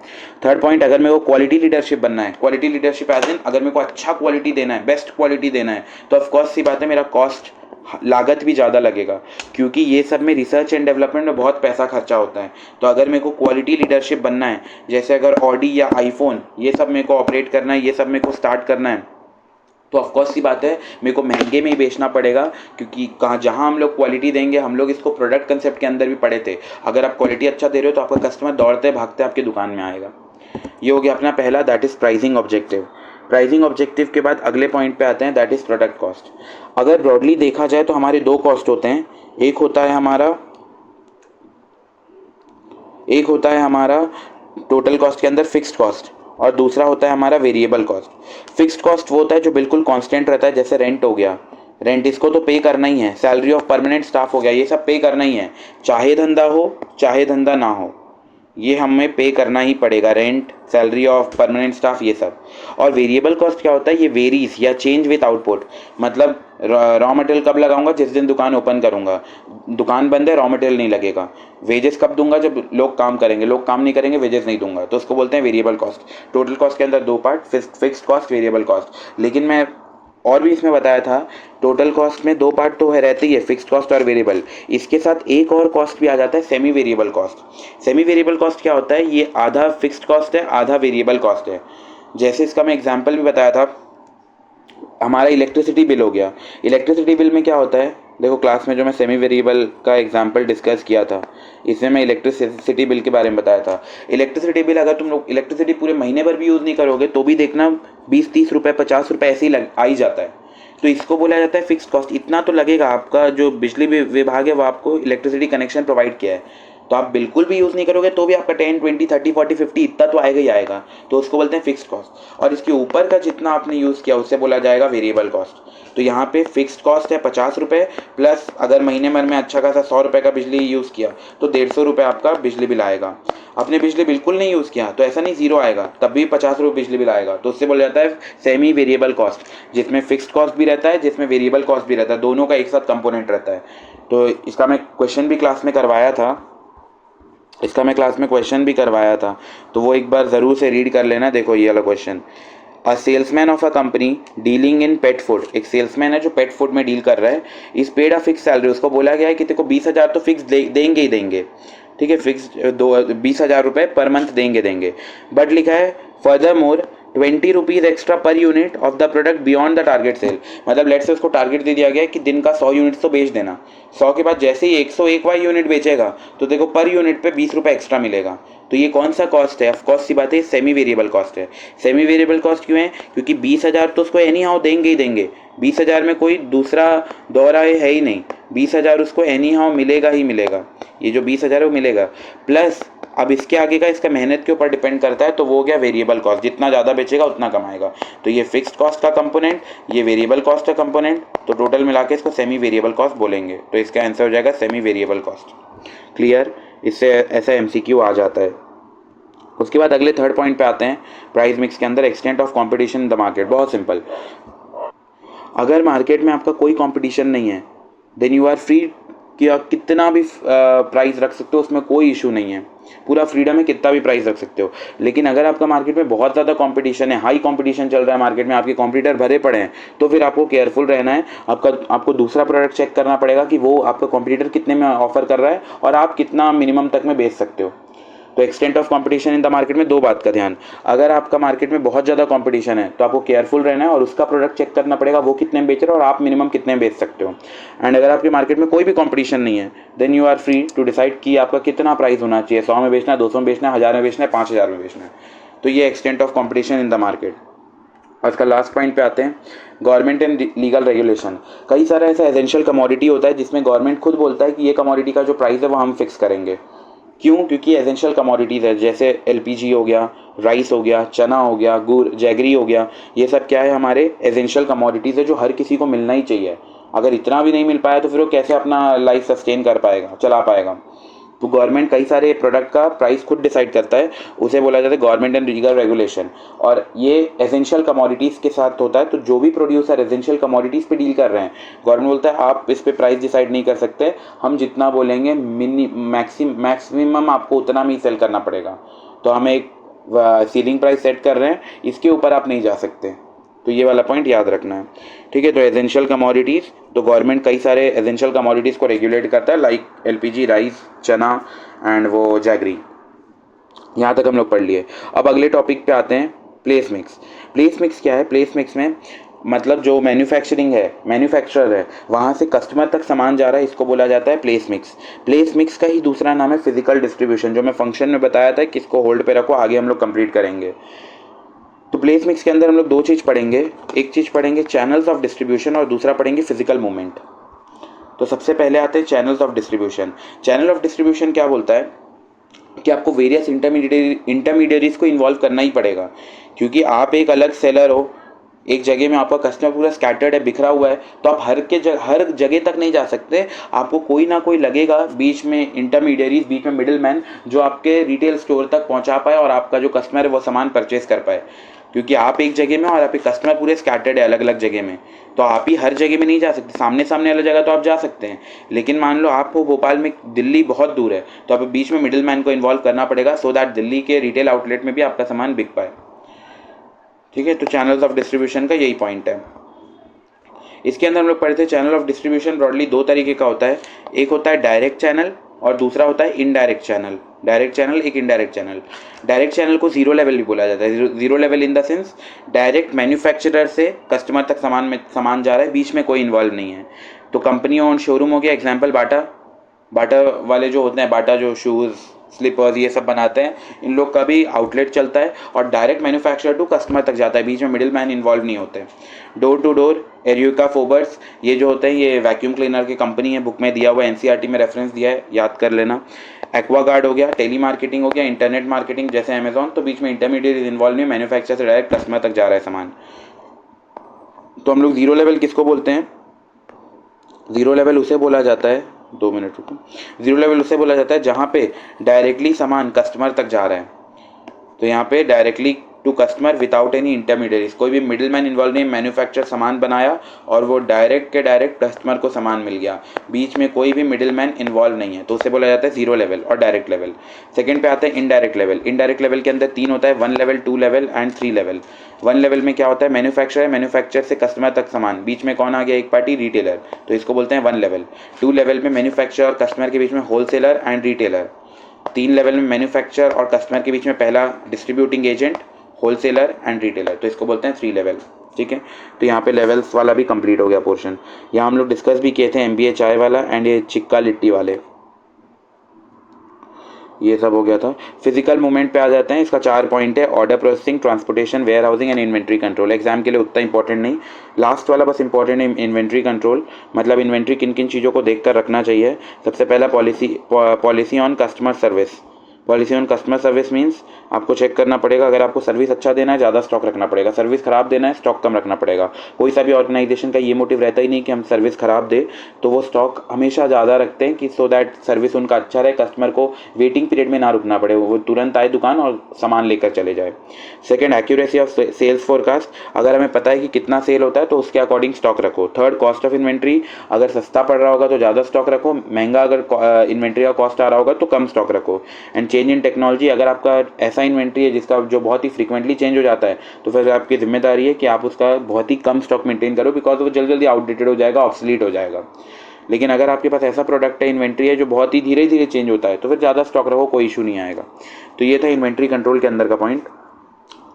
थर्ड पॉइंट, अगर मेरे को क्वालिटी लीडरशिप बनना है, क्वालिटी लीडरशिप एज इन अगर मेरे को अच्छा क्वालिटी देना है, बेस्ट क्वालिटी देना है, तो ऑफकोर्स सी बात है मेरा कॉस्ट लागत भी ज़्यादा लगेगा, क्योंकि ये सब में रिसर्च एंड डेवलपमेंट में बहुत पैसा खर्चा होता है। तो अगर मेरे को क्वालिटी लीडरशिप बनना है, जैसे अगर ऑडी या आईफोन ये सब मेरे को ऑपरेट करना है, ये सब मेरे को स्टार्ट करना है, तो ऑफकोर्स सी बात है मेरे को महंगे में ही बेचना पड़ेगा, क्योंकि जहाँ हम लोग क्वालिटी देंगे, हम लोग इसको प्रोडक्ट कंसेप्ट के अंदर भी पढ़े थे, अगर आप क्वालिटी अच्छा दे रहे हो तो आपका कस्टमर दौड़ते भागते आपकी दुकान में आएगा। ये हो गया अपना पहला, that is pricing objective. Pricing objective के बाद अगले पॉइंट पे आते हैं, दैट इज़ प्रोडक्ट कॉस्ट। अगर ब्रॉडली देखा जाए तो हमारे 2 कॉस्ट होते हैं, एक होता है हमारा टोटल कॉस्ट के अंदर फिक्स्ड कॉस्ट, और दूसरा होता है हमारा वेरिएबल कॉस्ट। फिक्स्ड कॉस्ट वो होता है जो बिल्कुल कांस्टेंट रहता है, जैसे रेंट हो गया, रेंट इसको तो पे करना ही है, सैलरी ऑफ परमानेंट स्टाफ हो गया, ये सब पे करना ही है, चाहे धंधा हो चाहे धंधा ना हो, ये हमें पे करना ही पड़ेगा, rent, salary of permanent staff, ये सब। और वेरिएबल कॉस्ट क्या होता है, ये वेरीज या चेंज विथ आउटपुट, मतलब रॉ मटेरियल कब लगाऊंगा? जिस दिन दुकान ओपन करूंगा। दुकान बंद है, रॉ मटेरियल नहीं लगेगा। वेजेस कब दूंगा? जब लोग काम करेंगे। लोग काम नहीं करेंगे, वेजेस नहीं दूंगा। तो उसको बोलते हैं वेरिएबल कॉस्ट। टोटल कॉस्ट के अंदर दो part, fixed cost, variable cost. लेकिन मैं और भी इसमें बताया था, टोटल कॉस्ट में दो पार्ट तो है, रहते ही है, फिक्स्ड कॉस्ट और वेरिएबल। इसके साथ एक और कॉस्ट भी आ जाता है, semi variable cost. Semi variable cost क्या होता है? ये आधा फिक्स्ड कॉस्ट है, आधा वेरिएबल कॉस्ट है। जैसे इसका मैं एग्जांपल भी बताया था, हमारा इलेक्ट्रिसिटी बिल हो गया। इलेक्ट्रिसिटी बिल में क्या होता है? देखो क्लास में जो मैं सेमी वेरिएबल का एग्जांपल डिस्कस किया था, इसमें मैं इलेक्ट्रिसिटी बिल के बारे में बताया था। इलेक्ट्रिसिटी बिल अगर तुम लोग इलेक्ट्रिसिटी पूरे महीने भर भी यूज़ नहीं करोगे तो भी देखना 20-30 रुपये 50 रुपये ऐसे ही आ ही जाता है। तो इसको बोला जाता है फिक्स कॉस्ट। इतना तो लगेगा। आपका जो बिजली विभाग है वो आपको इलेक्ट्रिसिटी कनेक्शन प्रोवाइड किया है, तो आप बिल्कुल भी यूज़ नहीं करोगे तो भी आपका 10, 20, 30, 40, 50 इतना तो आएगा ही आएगा। तो उसको बोलते हैं फिक्स्ड कॉस्ट। और इसके ऊपर का जितना आपने यूज़ किया उससे बोला जाएगा वेरिएबल कॉस्ट। तो यहाँ पे फिक्स्ड कॉस्ट है 50 रुपये, प्लस अगर महीने भर में अच्छा खासा 100 रुपये का बिजली यूज़ किया तो 150 रुपये आपका बिजली बिल आएगा। आपने बिजली बिल्कुल नहीं यूज़ किया तो ऐसा नहीं, जीरो आएगा, तब भी 50 रुपये बिजली बिल आएगा। तो उससे बोला जाता है सेमी वेरिएबल कॉस्ट, जिसमें फिक्स्ड कॉस्ट भी रहता है, जिसमें वेरिएबल कॉस्ट भी रहता है, दोनों का एक साथ कंपोनेंट रहता है। तो इसका मैं क्वेश्चन भी क्लास में करवाया था, तो वो एक बार ज़रूर से रीड कर लेना। देखो ये वाला question, a salesman of a company dealing in pet food. एक सेल्समैन है जो पेट फूड में डील कर रहा है, इस पेड अ फिक्स सैलरी। उसको बोला गया है कि तेको 20,000 तो फिक्स देंगे ही देंगे, ठीक है, फिक्स 20,000 रुपये पर मंथ देंगे। बट लिखा है further more 20 rupees extra per unit of the product beyond the target sale. मतलब लेट से उसको टारगेट दे दिया गया है कि दिन का 100 यूनिट्स तो बेच देना। 100 के बाद जैसे ही 101वां यूनिट बेचेगा तो देखो पर यूनिट पे 20 रुपये एक्स्ट्रा मिलेगा। तो ये कौन सा कॉस्ट है? ऑफकोर्स सी बात है, सेमी वेरिएबल कॉस्ट है। सेमी वेरिएबल कॉस्ट क्यों है? क्योंकि 20,000 तो उसको एनी हाउ देंगे ही देंगे। 20,000 में कोई दूसरा दौरा है ही नहीं। 20,000 उसको एनी हाउ मिलेगा ही मिलेगा। ये जो 20,000 है वो मिलेगा। प्लस अब इसके आगे का इसका मेहनत के ऊपर डिपेंड करता है, तो वो हो गया वेरिएबल कॉस्ट। जितना ज़्यादा बेचेगा उतना कमाएगा। तो ये फिक्स्ड कॉस्ट का कंपोनेंट, ये वेरिएबल कॉस्ट का कंपोनेंट, तो टोटल मिला के इसको सेमी वेरिएबल कॉस्ट बोलेंगे। तो इसका आंसर हो जाएगा सेमी वेरिएबल कॉस्ट। क्लियर? इससे ऐसा एमसीक्यू आ जाता है। उसके बाद अगले थर्ड पॉइंट पे आते हैं, प्राइस मिक्स के अंदर extent of competition in the market. बहुत सिंपल, अगर मार्केट में आपका कोई कंपटीशन नहीं है देन यू आर फ्री कि आप कितना भी प्राइस रख सकते हो, उसमें कोई इशू नहीं है। पूरा फ्रीडम है, कितना भी प्राइस रख सकते हो। लेकिन अगर आपका मार्केट में बहुत ज़्यादा कंपटीशन है, हाई कंपटीशन चल रहा है मार्केट में, आपके कॉम्पिटिटर भरे पड़े हैं, तो फिर आपको केयरफुल रहना है। आपको दूसरा प्रोडक्ट चेक करना पड़ेगा कि वो आपका कॉम्पिटिटर कितने में ऑफर कर रहा है और आप कितना मिनिमम तक में बेच सकते हो। तो extent of competition in the market में दो बात का ध्यान, अगर आपका मार्केट में बहुत ज़्यादा कंपटीशन है तो आपको केयरफुल रहना है और उसका प्रोडक्ट चेक करना पड़ेगा वो कितने में बेच रहा है और आप मिनिमम कितने में बेच सकते हो। एंड अगर आपके मार्केट में कोई भी कंपटीशन नहीं है then you are free to decide कि आपका कितना प्राइस होना चाहिए। 100 में बेचना है, 200 में बेचना है, 1000 में बेचना है, 5000 में बेचना है। तो ये extent of competition in the market. आज का लास्ट पॉइंट पे आते हैं, गवर्नमेंट एंड लीगल रेगुलेशन। कई सारा ऐसा एसेंशियल कमोडिटी होता है जिसमें गवर्नमेंट खुद बोलता है कि ये कमोडिटी का जो प्राइस है वो हम फिक्स करेंगे। क्यों? क्योंकि एसेंशियल कमोडिटीज़ है, जैसे एलपीजी हो गया, राइस हो गया, चना हो गया, गुड़, जैगरी हो गया। ये सब क्या है? हमारे एसेंशियल कमोडिटीज़ है जो हर किसी को मिलना ही चाहिए। अगर इतना भी नहीं मिल पाया तो फिर वो कैसे अपना लाइफ सस्टेन कर पाएगा, चला पाएगा? तो गवर्नमेंट कई सारे प्रोडक्ट का प्राइस खुद डिसाइड करता है, उसे बोला जाता है गवर्नमेंट एंड लीगल रेगुलेशन। और ये एसेंशियल कमोडिटीज़ के साथ होता है। तो जो भी प्रोड्यूसर एसेंशियल कमोडिटीज़ पे डील कर रहे हैं, गवर्नमेंट बोलता है आप इस पे प्राइस डिसाइड नहीं कर सकते, हम जितना बोलेंगे मैक्सिमम आपको उतना में ही सेल करना पड़ेगा। तो हम एक सीलिंग प्राइस सेट कर रहे हैं, इसके ऊपर आप नहीं जा सकते। तो ये वाला पॉइंट याद रखना है, ठीक है। तो एसेंशियल कमोडिटीज़, तो गवर्नमेंट कई सारे एसेंशियल कमोडिटीज़ को रेगुलेट करता है, लाइक एलपीजी, राइस, चना एंड वो जैगरी। यहाँ तक हम लोग पढ़ लिए। अब अगले टॉपिक पे आते हैं, प्लेस मिक्स। प्लेस मिक्स क्या है? प्लेस मिक्स में मतलब जो मैन्युफैक्चरर है वहाँ से कस्टमर तक सामान जा रहा है, इसको बोला जाता है प्लेस मिक्स। प्लेस मिक्स का ही दूसरा नाम है फिजिकल डिस्ट्रीब्यूशन, जो मैं फंक्शन में बताया था कि इसको होल्ड पे रखो, आगे हम लोग कंप्लीट करेंगे। तो प्लेस मिक्स के अंदर हम लोग दो चीज़ पढ़ेंगे, एक चीज़ पढ़ेंगे चैनल्स ऑफ डिस्ट्रीब्यूशन और दूसरा पढ़ेंगे फिजिकल मूवमेंट। तो सबसे पहले आते हैं channels of distribution. Channel of distribution क्या बोलता है कि आपको वेरियस इंटरमीडियरीज को इन्वॉल्व करना ही पड़ेगा, क्योंकि आप एक अलग सेलर हो, एक जगह में आपका कस्टमर पूरा स्कैटर्ड है, बिखरा हुआ है, तो आप हर जगह तक नहीं जा सकते। आपको कोई ना कोई लगेगा बीच में, इंटरमीडियरीज, बीच में मिडिल मैन, जो आपके रिटेल स्टोर तक पहुंचा पाए और आपका जो कस्टमर है वो सामान परचेस कर पाए। क्योंकि आप एक जगह में और आपके कस्टमर पूरे स्कैटर्ड है अलग अलग जगह में, तो आप ही हर जगह में नहीं जा सकते। सामने सामने अलग जगह तो आप जा सकते हैं, लेकिन मान लो आप हो भोपाल में, दिल्ली बहुत दूर है, तो आप बीच में मिडिल मैन को इन्वॉल्व करना पड़ेगा सो दैट दिल्ली के रिटेल आउटलेट में भी आपका सामान बिक पाए। ठीक है, तो चैनल्स ऑफ डिस्ट्रीब्यूशन का यही पॉइंट है। इसके अंदर हम लोग पढ़े थे चैनल ऑफ डिस्ट्रीब्यूशन ब्रॉडली दो तरीके का होता है, एक होता है डायरेक्ट चैनल और दूसरा होता है इनडायरेक्ट चैनल। डायरेक्ट चैनल, एक इनडायरेक्ट चैनल। डायरेक्ट चैनल को जीरो लेवल भी बोला जाता है। Zero level in the sense direct manufacturer से कस्टमर तक सामान जा रहा है, बीच में कोई इन्वॉल्व नहीं है। तो कंपनी ओन शोरूम हो गया, एग्जाम्पल बाटा वाले जो होते हैं, बाटा जो शूज़, स्लीपर्स ये सब बनाते हैं, इन लोग का भी आउटलेट चलता है और डायरेक्ट मैन्युफैक्चरर टू कस्टमर तक जाता है, बीच में मिडिल मैन इन्वॉल्व नहीं होते। Door to door, Eureka Forbes, ये जो होते हैं ये वैक्यूम क्लीनर की कंपनी है, बुक में दिया हुआ है, एनसीईआरटी में रेफरेंस दिया है, याद कर लेना। एक्वागार्ड हो गया, टेली मार्केटिंग हो गया, इंटरनेट मार्केटिंग जैसे अमेजॉन, तो बीच में इंटरमीडिएट इन्वॉल्व नहीं, मैन्युफैक्चरर से डायरेक्ट कस्टमर तक जा रहा है सामान। तो हम लोग जीरो लेवल किसको बोलते हैं? जीरो लेवल उसे बोला जाता है, 2 मिनट रुको। जीरो लेवल उसे बोला जाता है जहाँ पे डायरेक्टली सामान कस्टमर तक जा रहा है। तो यहाँ पे directly to customer without any intermediaries, कोई भी मिडिल मैन इन्वॉल्व नहीं, मैन्युफैक्चर सामान बनाया और वो डायरेक्ट के डायरेक्ट कस्टमर को सामान मिल गया, बीच में कोई भी मिडिल मैन इन्वॉल्व नहीं है, तो उसे बोला जाता है जीरो लेवल और डायरेक्ट लेवल। सेकंड पे आता है इनडायरेक्ट लेवल। इनडायरेक्ट लेवल के अंदर 3 होता है, 1 level, 2 level and 3 level. 1 level में क्या होता है? मैन्युफैक्चरर है, मैन्युफैक्चरर से कस्टमर तक सामान, बीच में कौन आ गया? एक पार्टी, रिटेलर, तो इसको बोलते हैं 1 लेवल। 2 लेवल में मैन्युफैक्चरर और कस्टमर के बीच में होलसेलर एंड रिटेलर। 3 लेवल में मैन्युफैक्चरर और कस्टमर के बीच में पहला distributing agent, wholesaler and retailer, तो इसको बोलते हैं 3 लेवल। ठीक है, तो यहाँ पे लेवल्स वाला भी कंप्लीट हो गया पोर्शन। यहाँ हम लोग डिस्कस भी किए थे एमबीए चाय वाला एंड ये चिक्का लिट्टी वाले, ये सब हो गया था। फिजिकल मूवमेंट पे आ जाते हैं। इसका 4 पॉइंट है, order processing, transportation, warehousing and inventory control. Exam के लिए उतना इंपॉर्टेंट नहीं, लास्ट वाला बस इंपॉर्टेंट है, इन्वेंट्री कंट्रोल। मतलब इन्वेंट्री किन किन चीज़ों को देखकर रखना चाहिए। सबसे पहला policy on customer service. Policy on customer service means आपको चेक करना पड़ेगा, अगर आपको सर्विस अच्छा देना है ज़्यादा स्टॉक रखना पड़ेगा, सर्विस ख़राब देना है स्टॉक कम रखना पड़ेगा। कोई सा भी ऑर्गेनाइजेशन का ये मोटिव रहता ही नहीं कि हम सर्विस ख़राब दे, तो वो स्टॉक हमेशा ज़्यादा रखते हैं कि सो दैट सर्विस उनका अच्छा रहे, कस्टमर को वेटिंग पीरियड में ना रुकना पड़े, वो तुरंत आए दुकान और सामान लेकर चले जाए। Second, accuracy of sales forecast. अगर हमें पता है कि कितना सेल होता है तो उसके अकॉर्डिंग स्टॉक रखो। Third, cost of inventory. अगर सस्ता पड़ रहा होगा तो ज़्यादा स्टॉक रखो, महंगा अगर इन्वेंट्री का कॉस्ट आ रहा होगा तो कम स्टॉक रखो। And change in technology. अगर आपका ऐसा इन्वेंट्री है जिसका जो बहुत ही फ्रीक्वेंटली चेंज हो जाता है, तो फिर आपकी जिम्मेदारी है कि आप उसका बहुत ही कम स्टॉक मेंटेन करो, बिकॉज वो जल्दी जल्दी आउटडेटेड हो जाएगा, ऑब्सलीट हो जाएगा। लेकिन अगर आपके पास ऐसा प्रोडक्ट है, इन्वेंट्री है जो बहुत ही धीरे धीरे चेंज होता है, तो फिर ज़्यादा स्टॉक रखो, कोई इशू नहीं आएगा। तो ये था इन्वेंट्री कंट्रोल के अंदर का पॉइंट।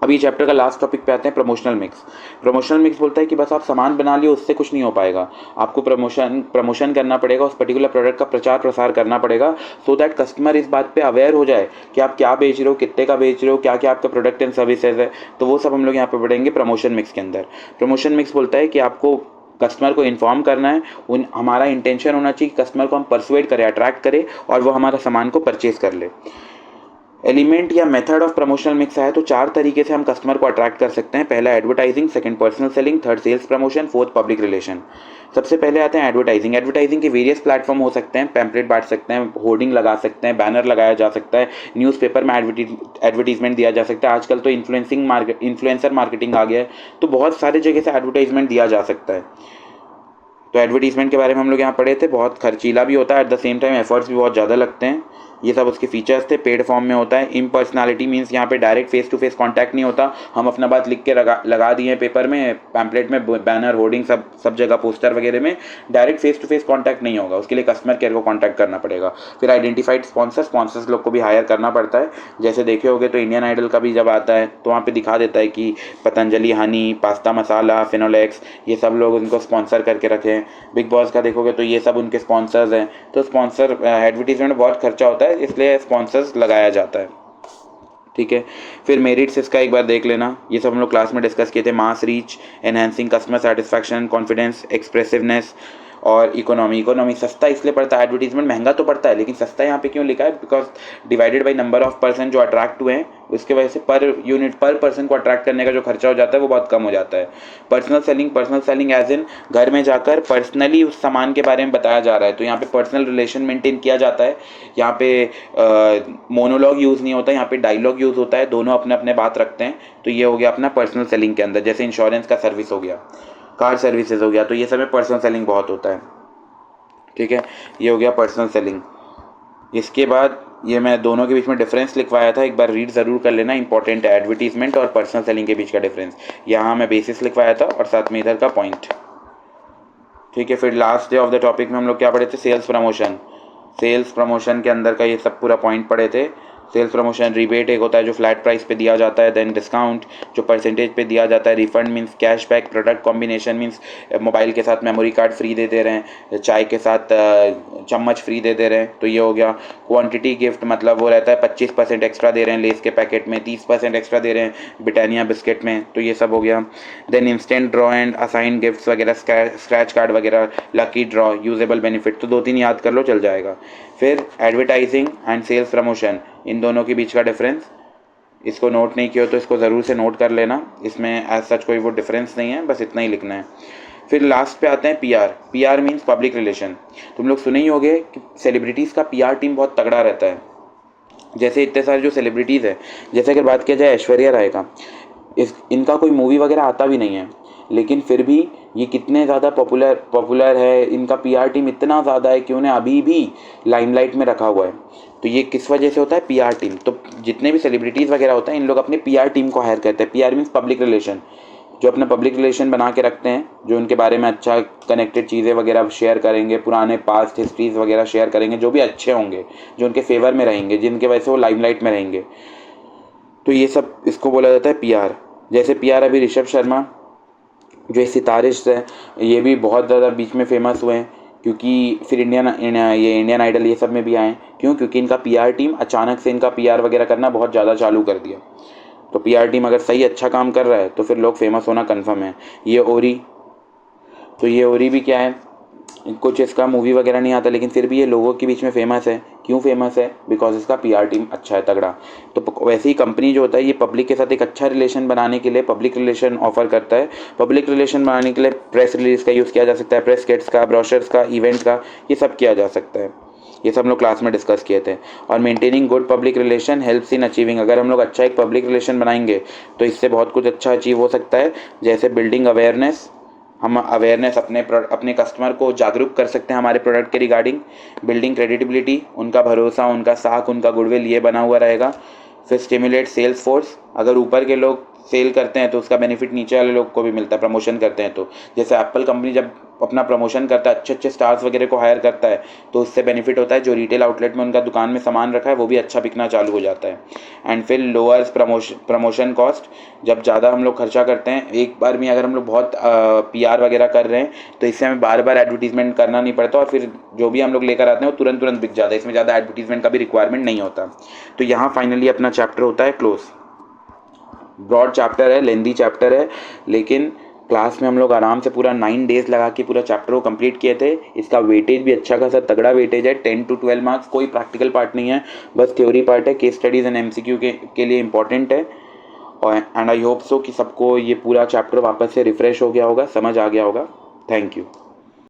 अभी चैप्टर का लास्ट टॉपिक पे आते हैं, प्रमोशनल मिक्स। प्रमोशनल मिक्स बोलता है कि बस आप सामान बना लिए उससे कुछ नहीं हो पाएगा, आपको प्रमोशन करना पड़ेगा, उस पर्टिकुलर प्रोडक्ट का प्रचार प्रसार करना पड़ेगा, सो दैट कस्टमर इस बात पे अवेयर हो जाए कि आप क्या बेच रहे हो, कितने का बेच रहे हो, क्या क्या आपका प्रोडक्ट एंड सर्विसेज है। तो वो सब हम लोग यहाँ पे पढ़ेंगे प्रमोशन मिक्स के अंदर। प्रमोशन मिक्स बोलता है कि आपको कस्टमर को इन्फॉर्म करना है, हमारा इंटेंशन होना चाहिए कि कस्टमर को हम परसुएड करें, अट्रैक्ट करें और वो हमारा सामान को परचेज कर ले। एलिमेंट या मेथड ऑफ प्रमोशनल मिक्स है तो 4 तरीके से हम कस्टमर को अट्रैक्ट कर सकते हैं। पहला advertising, second personal selling, third sales promotion, fourth public relation. सबसे पहले आते हैं एडवर्टाइजिंग। एडवर्टाइजिंग के वेरियस प्लेटफॉर्म हो सकते हैं, पैम्पलेट बांट सकते हैं, होर्डिंग लगा सकते हैं, बैनर लगाया जा सकता है, न्यूज़पेपर में एडवर्टीजमेंट दिया जा सकता है। आजकल तो इन्फ्लुएंसर मार्केटिंग आ गया है, तो बहुत सारे जगह से एडवर्टाइजमेंट दिया जा सकता है। तो एडवर्टीजमेंट के बारे में हम लोग यहाँ पढ़े थे, बहुत खर्चीला भी होता है, at the same time efforts भी बहुत ज़्यादा लगते हैं। ये सब उसके फीचर्स थे। पेड फॉर्म में होता है। इम्पर्सनैलिटी मीन्स यहाँ पे direct face to face contact नहीं होता, हम अपना बात लिख के लगा दिए पेपर में, पैम्पलेट में, बैनर, होर्डिंग, सब जगह, पोस्टर वगैरह में direct face to face contact नहीं होगा, उसके लिए कस्टमर केयर को कॉन्टैक्ट करना पड़ेगा। फिर आइडेंटिफाइड स्पॉन्सर्स लोग को भी हायर करना पड़ता है। जैसे देखे होगे तो इंडियन आइडल का भी जब आता है तो वहाँ पे दिखा देता है कि पतंजलि हनी, पास्ता मसाला, फिनोलेक्स, ये सब लोग उनको स्पॉन्सर करके रखे हैं। बिग बॉस का देखोगे तो ये सब उनके स्पॉन्सर्स हैं। तो स्पॉन्सर एडवर्टीजमेंट में बहुत खर्चा होता है, इसलिए स्पॉन्सर्स लगाया जाता है। ठीक है, फिर मेरिट्स इसका एक बार देख लेना, ये सब हम लोग क्लास में डिस्कस किए थे। Mass reach, enhancing customer satisfaction, confidence, expressiveness, और इकोनॉमी सस्ता इसलिए पड़ता है, एडवर्टीजमेंट महंगा तो पड़ता है लेकिन सस्ता यहाँ पे क्यों लिखा है, because divided by number of person जो अट्रैक्ट हुए हैं उसके वजह से पर यूनिट पर पर्सन को अट्रैक्ट करने का जो खर्चा हो जाता है वो बहुत कम हो जाता है। पर्सनल सेलिंग एज इन घर में जाकर पर्सनली उस सामान के बारे में बताया जा रहा है, तो यहाँ पे पर्सनल रिलेशन मेंटेन किया जाता है। यहाँ पे मोनोलॉग यूज़ नहीं होता, यहाँ पे डायलॉग यूज़ होता है, दोनों अपने अपने बात रखते हैं। तो ये हो गया अपना पर्सनल सेलिंग के अंदर, जैसे इंश्योरेंस का सर्विस हो गया, कार सर्विसेज हो गया, तो ये सब में पर्सनल सेलिंग बहुत होता है। ठीक है, ये हो गया पर्सनल सेलिंग। इसके बाद ये मैं दोनों के बीच में डिफरेंस लिखवाया था, एक बार रीड ज़रूर कर लेना, इंपॉर्टेंट है एडवर्टीजमेंट और पर्सनल सेलिंग के बीच का डिफरेंस। यहाँ मैं बेसिस लिखवाया था और साथ में इधर का पॉइंट। ठीक है, फिर last day of the topic में हम लोग क्या पढ़े थे, सेल्स प्रमोशन के अंदर का ये सब पूरा पॉइंट पढ़े थे। सेल्स प्रमोशन, रिबेट एक होता है जो फ्लैट प्राइस पे दिया जाता है, देन डिस्काउंट जो परसेंटेज पे दिया जाता है, refund means cashback, product combination means mobile के साथ मेमोरी कार्ड फ्री दे रहे हैं, चाय के साथ चम्मच फ्री दे रहे हैं, तो ये हो गया। क्वांटिटी गिफ्ट मतलब वो रहता है 25% एक्स्ट्रा दे रहे हैं लेस के पैकेट में, 30% एक्स्ट्रा दे रहे हैं ब्रिटानिया बिस्किट में, तो ये सब हो गया। Then instant draw and assign gifts वगैरह, स्क्रैच कार्ड वगैरह, लकी ड्रॉ, यूजेबल बेनिफिट, तो 2-3 याद कर लो चल जाएगा। फिर एडवर्टाइजिंग एंड सेल्स प्रमोशन, इन दोनों के बीच का डिफरेंस, इसको नोट नहीं किया तो इसको ज़रूर से नोट कर लेना, इसमें एज सच कोई वो डिफरेंस नहीं है, बस इतना ही लिखना है। फिर लास्ट पे आते हैं पीआर मीन्स पब्लिक रिलेशन। तुम लोग सुने ही होंगे कि सेलिब्रिटीज़ का पीआर टीम बहुत तगड़ा रहता है। जैसे इतने सारे जो सेलिब्रिटीज़ है, जैसे अगर बात किया जाए ऐश्वर्या राय का, इनका कोई मूवी वगैरह आता भी नहीं है, लेकिन फिर भी ये कितने ज़्यादा पॉपुलर है, इनका पीआर टीम इतना ज़्यादा है कि उन्हें अभी भी लाइमलाइट में रखा हुआ है। तो ये किस वजह से होता है, पीआर टीम। तो जितने भी सेलिब्रिटीज़ वगैरह होते हैं इन लोग अपने पीआर टीम को हायर करते हैं। पीआर मीन्स पब्लिक रिलेशन, जो अपना पब्लिक रिलेशन बना के रखते हैं, जो उनके बारे में अच्छा कनेक्टेड चीज़ें वगैरह शेयर करेंगे, पुराने पास्ट हिस्ट्रीज़ वगैरह शेयर करेंगे, जो भी अच्छे होंगे, जो उनके फेवर में रहेंगे, जिनके वजह से वो लाइमलाइट में रहेंगे, तो ये सब इसको बोला जाता है पीआर। जैसे पीआर अभी ऋषभ शर्मा जो ये सितारिश है, ये भी बहुत ज़्यादा बीच में फेमस हुए हैं, क्योंकि फिर इंडियन आइडल ये सब में भी आए। क्यों? क्योंकि इनका पीआर टीम अचानक से इनका पीआर वगैरह करना बहुत ज़्यादा चालू कर दिया। तो पीआर टीम अगर सही अच्छा काम कर रहा है तो फिर लोग फेमस होना कन्फर्म है। ये ओरी, तो ये ओरी भी क्या है, कुछ इसका मूवी वगैरह नहीं आता लेकिन फिर भी ये लोगों के बीच में फेमस है। क्यों फेमस है? बिकॉज इसका पीआर टीम अच्छा है, तगड़ा। तो वैसे ही कंपनी जो होता है ये पब्लिक के साथ एक अच्छा रिलेशन बनाने के लिए पब्लिक रिलेशन ऑफर करता है। पब्लिक रिलेशन बनाने के लिए प्रेस रिलीज का यूज़ किया जा सकता है, प्रेस किट्स का, ब्रोशर्स का, इवेंट का, ये सब किया जा सकता है। ये सब हम लोग क्लास में डिस्कस किए थे। और maintaining good public relation helps in achieving, अगर हम लोग अच्छा एक पब्लिक रिलेशन बनाएंगे तो इससे बहुत कुछ अच्छा अचीव हो सकता है। जैसे बिल्डिंग अवेयरनेस, हम अवेयरनेस अपने कस्टमर को जागरूक कर सकते हैं हमारे प्रोडक्ट के रिगार्डिंग। बिल्डिंग क्रेडिबिलिटी, उनका भरोसा, उनका साख, उनका गुडविल ये बना हुआ रहेगा। फिर स्टिमुलेट सेल्स फोर्स, अगर ऊपर के लोग सेल करते हैं तो उसका बेनिफिट नीचे वाले लोग को भी मिलता है, प्रमोशन करते हैं तो। जैसे एप्पल कंपनी जब अपना प्रमोशन करता है, अच्छे अच्छे स्टार्स वगैरह को हायर करता है, तो उससे बेनिफिट होता है, जो रिटेल आउटलेट में उनका दुकान में सामान रखा है वो भी अच्छा बिकना चालू हो जाता है। एंड फिर लोअर्स प्रमोशन कॉस्ट, जब ज़्यादा हम लोग खर्चा करते हैं एक बार में, अगर हम लोग बहुत पीआर वगैरह कर रहे हैं तो इससे हमें बार बार एडवर्टीजमेंट करना नहीं पड़ता, और फिर जो भी हम लोग लेकर आते हैं वो तुरंत तुरंत बिक जाता है, इसमें ज़्यादा एडवर्टीजमेंट का भी रिक्वायरमेंट नहीं होता। तो यहाँ फाइनली अपना चैप्टर होता है क्लोज। ब्रॉड चैप्टर है, लेंदी चैप्टर है, लेकिन क्लास में हम लोग आराम से पूरा 9 डेज लगा के पूरा चैप्टर को कंप्लीट किए थे। इसका वेटेज भी अच्छा खासा तगड़ा वेटेज है, 10 to 12 मार्क्स। कोई प्रैक्टिकल पार्ट नहीं है, बस थ्योरी पार्ट है, केस स्टडीज़ एंड एमसीक्यू के लिए इंपॉर्टेंट है। और एंड आई होप सो कि सबको ये पूरा चैप्टर वापस से रिफ्रेश हो गया होगा, समझ आ गया होगा। Thank you.